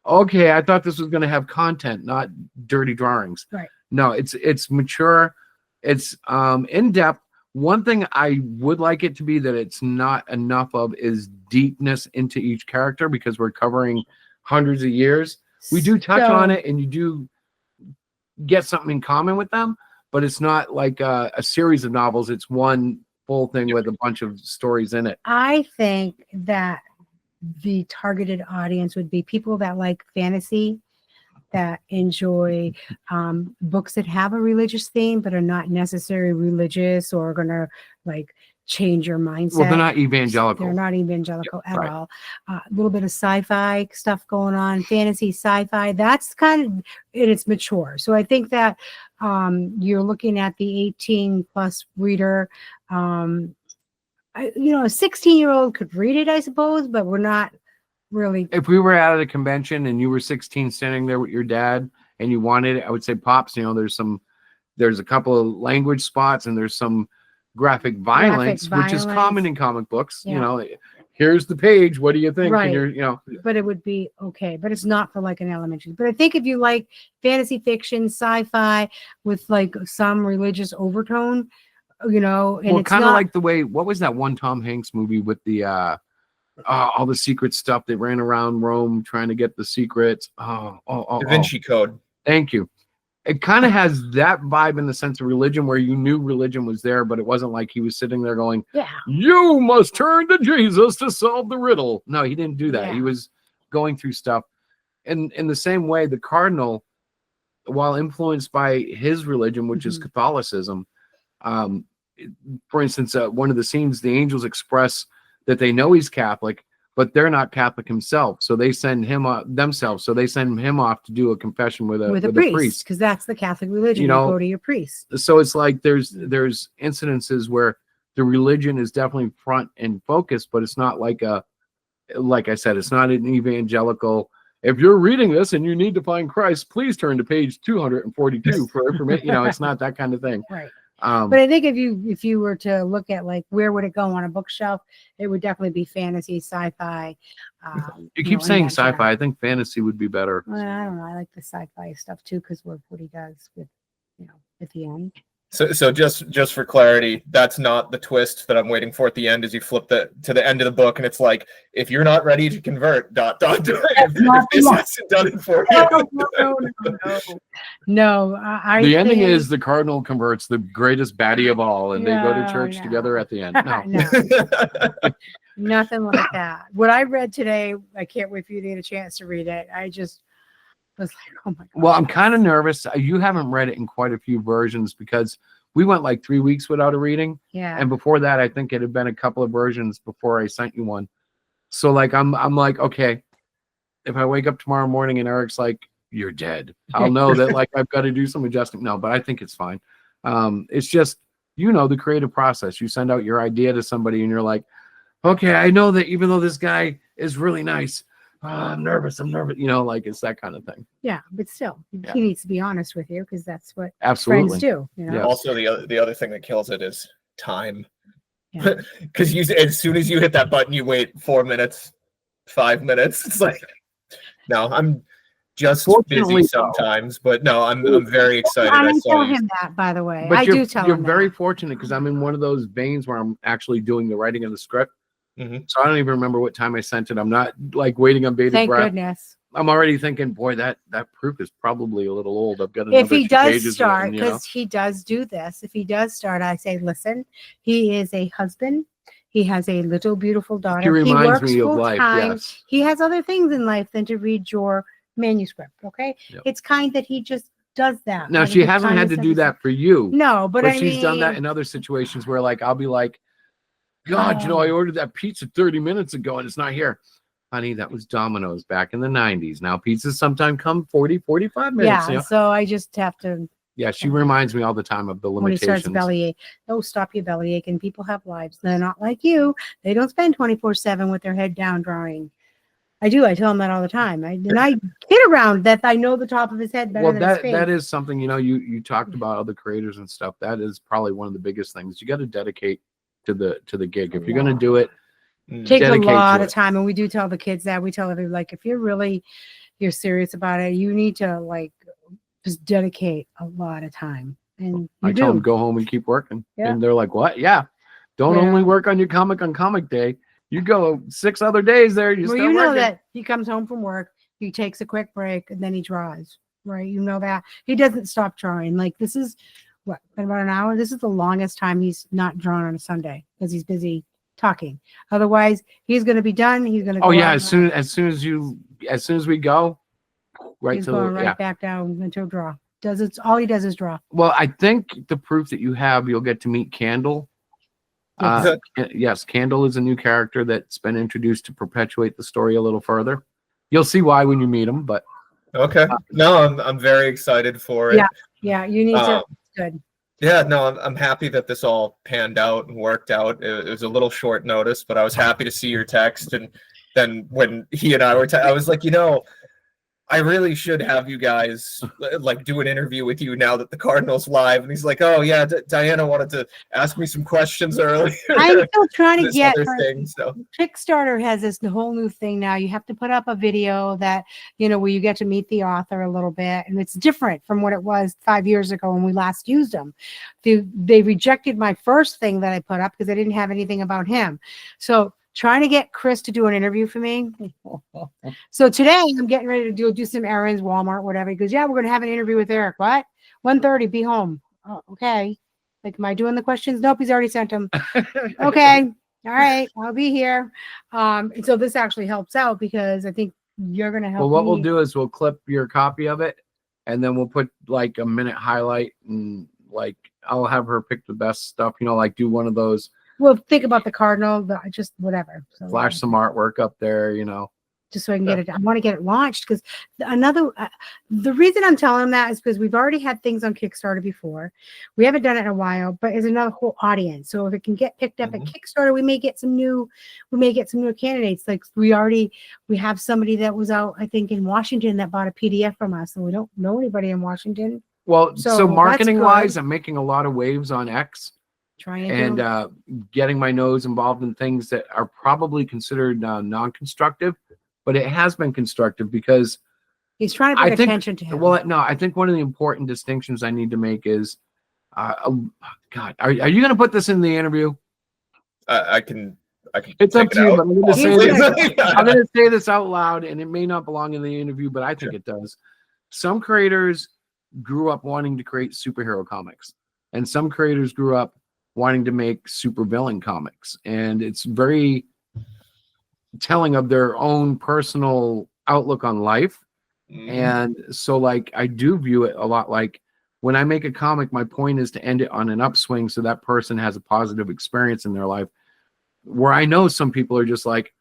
okay, I thought this was going to have content, not dirty drawings. Right. No, it's mature, it's in depth. One thing I would like it to be that it's not enough of is deepness into each character, because we're covering hundreds of years. We do touch on it, and you do get something in common with them, but it's not like a series of novels. It's one full thing with a bunch of stories in it. I think that the targeted audience would be people that like fantasy, that enjoy books that have a religious theme but are not necessarily religious or gonna like change your mindset. Well, they're not evangelical. They're not evangelical at all. A little bit of sci-fi stuff going on, fantasy, sci-fi. That's kind of, and it's mature. So I think that you're looking at the 18 plus reader. A 16-year-old could read it, I suppose, but we're not really. If we were at a convention and you were 16 standing there with your dad and you wanted it, I would say, Pops, there's a couple of language spots and there's some graphic violence, which is common in comic books. Yeah. Here's the page. What do you think? Right. And but it would be okay. But it's not for like an elementary. But I think if you like fantasy fiction, sci-fi with like some religious overtone, and it's kind of like the way, what was that one Tom Hanks movie with the all the secret stuff? They ran around Rome trying to get the secrets. Da Vinci Code. Thank you. It kind of has that vibe in the sense of religion, where you knew religion was there, but it wasn't like he was sitting there going, you must turn to Jesus to solve the riddle. No, he didn't do that. Yeah. He was going through stuff. And in the same way, the Cardinal, while influenced by his religion, which is Catholicism, for instance, one of the scenes, the angels express that they know he's Catholic, but they're not Catholic himself. So they send him themselves. So they send him off to do a confession with a priest, because that's the Catholic religion. You go to your priest. So it's like there's incidences where the religion is definitely front and focus, but it's not like I said, it's not an evangelical. If you're reading this and you need to find Christ, please turn to page 242 for information. It's not that kind of thing. Right. But I think if you were to look at like where would it go on a bookshelf, it would definitely be fantasy, sci-fi. You keep saying sci-fi. I think fantasy would be better. Well, I don't know. I like the sci-fi stuff too because what he does with, at the end. So just for clarity, that's not the twist that I'm waiting for at the end. As you flip to the end of the book, and it's like, if you're not ready to convert, ... if this hasn't done it for you. No. The ending is the Cardinal converts the greatest baddie of all, and they go to church together at the end. No. Nothing like that. What I read today, I can't wait for you to get a chance to read it. I just was like, oh my god. Well, I'm kind of nervous. You haven't read it in quite a few versions because we went like 3 weeks without a reading. Yeah. And before that, I think it had been a couple of versions before I sent you one. So like I'm like, okay, if I wake up tomorrow morning and Eric's like, you're dead, I'll know that like I've got to do some adjusting. No, but I think it's fine. It's just, the creative process. You send out your idea to somebody and you're like, okay, I know that even though this guy is really nice, I'm nervous. Like it's that kind of thing. Yeah, but still, he needs to be honest with you because that's what absolutely friends do. Yes. Also, the other thing that kills it is time. Because as soon as you hit that button, you wait 4 minutes, 5 minutes. It's like, no, I'm just busy sometimes, but no, I'm very excited. I tell him that, by the way. But I do tell him. You're very fortunate because I'm in one of those veins where I'm actually doing the writing of the script. Mm-hmm. So I don't even remember what time I sent it. I'm not like waiting on bated breath. Thank goodness. I'm already thinking, boy, that proof is probably a little old. I've got another if he 2 does pages start, written, because he does do this. If he does start, I say, listen, he is a husband. He has a little beautiful daughter. He reminds me of full life. time. Yes. He has other things in life than to read your manuscript. Okay. Yep. It's kind that he just does that. Now she hasn't had to do that for you. No, but she's done that in other situations where like I'll be like, God, I ordered that pizza 30 minutes ago and it's not here. Honey, that was Domino's back in the 90s. Now pizzas sometimes come 40, 45 minutes. Yeah, so I just have to. Yeah, she reminds me all the time of the limitations. When he starts bellyache, stop your bellyache. And people have lives. They're not like you. They don't spend 24/7 with their head down drawing. I do. I tell him that all the time. I kid around that I know the top of his head better than his face. That is something, you talked about other creators and stuff. That is probably one of the biggest things. You got to dedicate to the gig. If you're going to do it, takes a lot of time. And we do tell the kids that. We tell everybody, like, if you're serious about it, you need to like just dedicate a lot of time. And I tell them go home and keep working. Yeah. And they're like, what? Yeah. Don't only work on your comic on comic day. You go 6 other days there. You know that he comes home from work, he takes a quick break, and then he draws. Right? You know that he doesn't stop drawing. Like this is what, been about an hour. This is the longest time he's not drawn on a Sunday because he's busy talking. Otherwise, he's going to be done. He's going to. Oh yeah, as soon as we go, right. He's going right back down into a draw. All he does is draw. Well, I think the proof that you have, you'll get to meet Candle. Yes, Candle is a new character that's been introduced to perpetuate the story a little further. You'll see why when you meet him, but okay. No, I'm very excited for it. Yeah, you need to. Good. Yeah, no, I'm happy that this all panned out and worked out. It was a little short notice, but I was happy to see your text. And then when he and I were, I was like, I really should have you guys like do an interview with you now that the Cardinal's live. And he's like, oh yeah, Diana wanted to ask me some questions earlier. I'm still trying to get so Kickstarter has this whole new thing now. You have to put up a video that, where you get to meet the author a little bit. And it's different from what it was 5 years ago when we last used them. They rejected my first thing that I put up because I didn't have anything about him. So trying to get Chris to do an interview for me. So today I'm getting ready to do some errands, Walmart, whatever. He goes, yeah, we're going to have an interview with Eric. What? 1:30, be home. Oh, okay. Like, am I doing the questions? Nope, he's already sent them. Okay. All right. I'll be here. And so this actually helps out because I think you're going to help. Well, what we'll do is we'll clip your copy of it and then we'll put like a minute highlight and like, I'll have her pick the best stuff, like do one of those. Well, think about the Cardinal, just whatever. So, flash some artwork up there, just so I can get it. I want to get it launched because the reason I'm telling them that is because we've already had things on Kickstarter before. We haven't done it in a while, but it's another whole audience. So if it can get picked up at Kickstarter, we may get some new candidates. Like we have somebody that was out, I think, in Washington that bought a PDF from us, and we don't know anybody in Washington. Well, So so that's marketing good. wise, I'm making a lot of waves on X Trying and to. getting my nose involved in things that are probably considered non-constructive, but it has been constructive because He's trying to I bring think, attention to him. well, no, I think one of the important distinctions I need to make is, God, are you going to put this in the interview? I can It's take up to you, out, but I'm going to say possibly. this. I'm going to say this out loud, and it may not belong in the interview, but I think it does. Some creators grew up wanting to create superhero comics, and some creators grew up wanting to make supervillain comics, and it's very telling of their own personal outlook on life. And so, like, I do view it a lot like when I make a comic, my point is to end it on an upswing so that person has a positive experience in their life. Where I know some people are just like,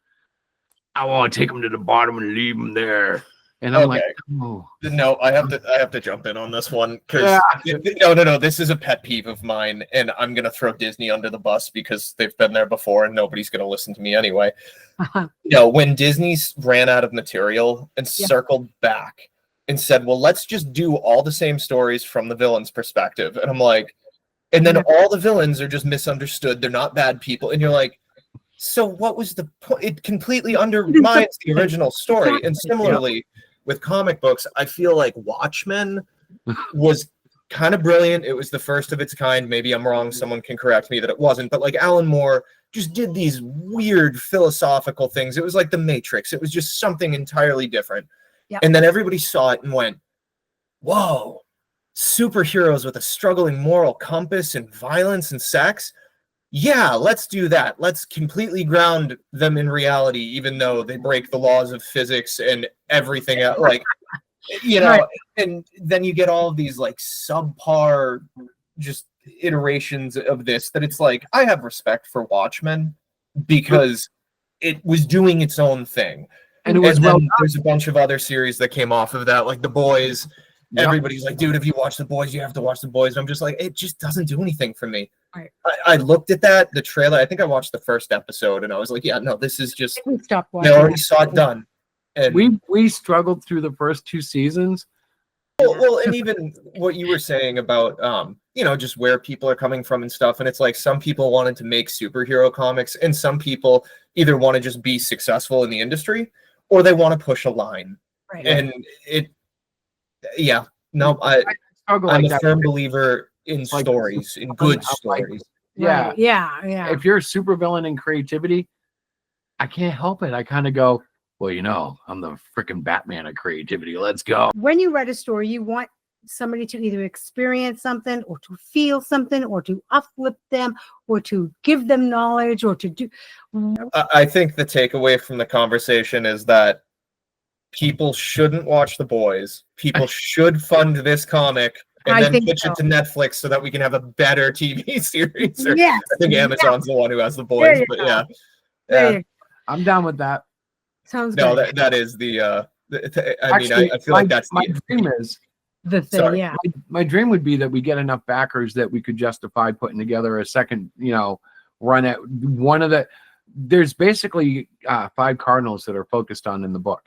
I want to take them to the bottom and leave them there. And I'm like, oh. No, I have to jump in on this one because no, this is a pet peeve of mine, and I'm gonna throw Disney under the bus because they've been there before, and nobody's gonna listen to me anyway. When Disney ran out of material and circled back and said, "Well, let's just do all the same stories from the villain's perspective," and I'm like, and then all the villains are just misunderstood; they're not bad people, and you're like, so what was the point? It completely undermines the original story, and similarly. With comic books, I feel like Watchmen was kind of brilliant. It was the first of its kind. Maybe I'm wrong. Someone can correct me that it wasn't. But like Alan Moore just did these weird philosophical things. It was like The Matrix. It was just something entirely different. Yep. And then everybody saw it and went, whoa, superheroes with a struggling moral compass and violence and sex? Yeah, let's do that. Let's completely ground them in reality, even though they break the laws of physics and everything else. Like, right. And then you get all of these like subpar just iterations of this that it's like, I have respect for Watchmen because it was doing its own thing. And it was there's a bunch of other series that came off of that, like The Boys. Yep. Everybody's like, dude, if you watch The Boys, you have to watch The Boys. And I'm just like, it just doesn't do anything for me. Right. I looked at the trailer. I think I watched the first episode, and I was like, yeah, no, this is just. They already saw it done. And we struggled through the first 2 seasons. Well, and even what you were saying about, just where people are coming from and stuff. And it's like some people wanted to make superhero comics, and some people either want to just be successful in the industry or they want to push a line. Right. And I'm a firm believer in stories, in good stories. Yeah. Yeah. If you're a supervillain in creativity, I can't help it. I kind of go, well, I'm the freaking Batman of creativity. Let's go. When you write a story, you want somebody to either experience something or to feel something or to uplift them or to give them knowledge or to do. I think the takeaway from the conversation is that people shouldn't watch The Boys. People should fund this comic and then pitch it to Netflix so that we can have a better TV series. Yes. I think Amazon's the one who has The Boys, but yeah. I'm down with that. Sounds good. No, that is the. I feel like that's my dream is the thing. Sorry. Yeah. My dream would be that we get enough backers that we could justify putting together a second, run at one of the. There's basically 5 Cardinals that are focused on in the book.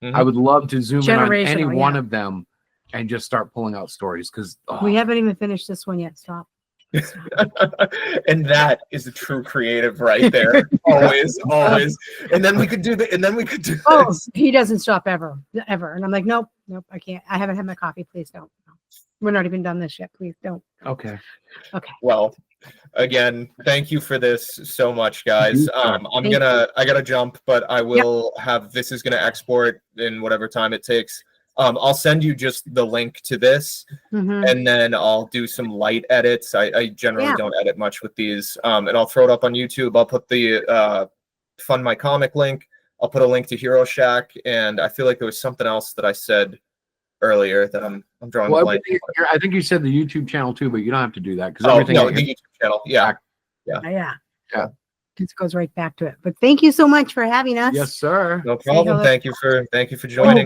I would love to zoom in on any one of them and just start pulling out stories because we haven't even finished this one yet. Stop. And that is the true creative right there. always. And then we could do this. He doesn't stop ever. And I'm like, nope, I can't. I haven't had my coffee. Please don't. We're not even done this yet. Please don't. Okay. Well, again, thank you for this so much, guys. I gotta jump, but I will have this is gonna export in whatever time it takes. I'll send you just the link to this, and then I'll do some light edits. I generally don't edit much with these, and I'll throw it up on YouTube. I'll put the Fund My Comic link. I'll put a link to Hero Shack, and I feel like there was something else that I said earlier that I'm drawing a blank. I think you said the YouTube channel too, but you don't have to do that because everything. No, the YouTube channel. Yeah. This goes right back to it. But thank you so much for having us. Yes, sir. No problem. Thank you for joining.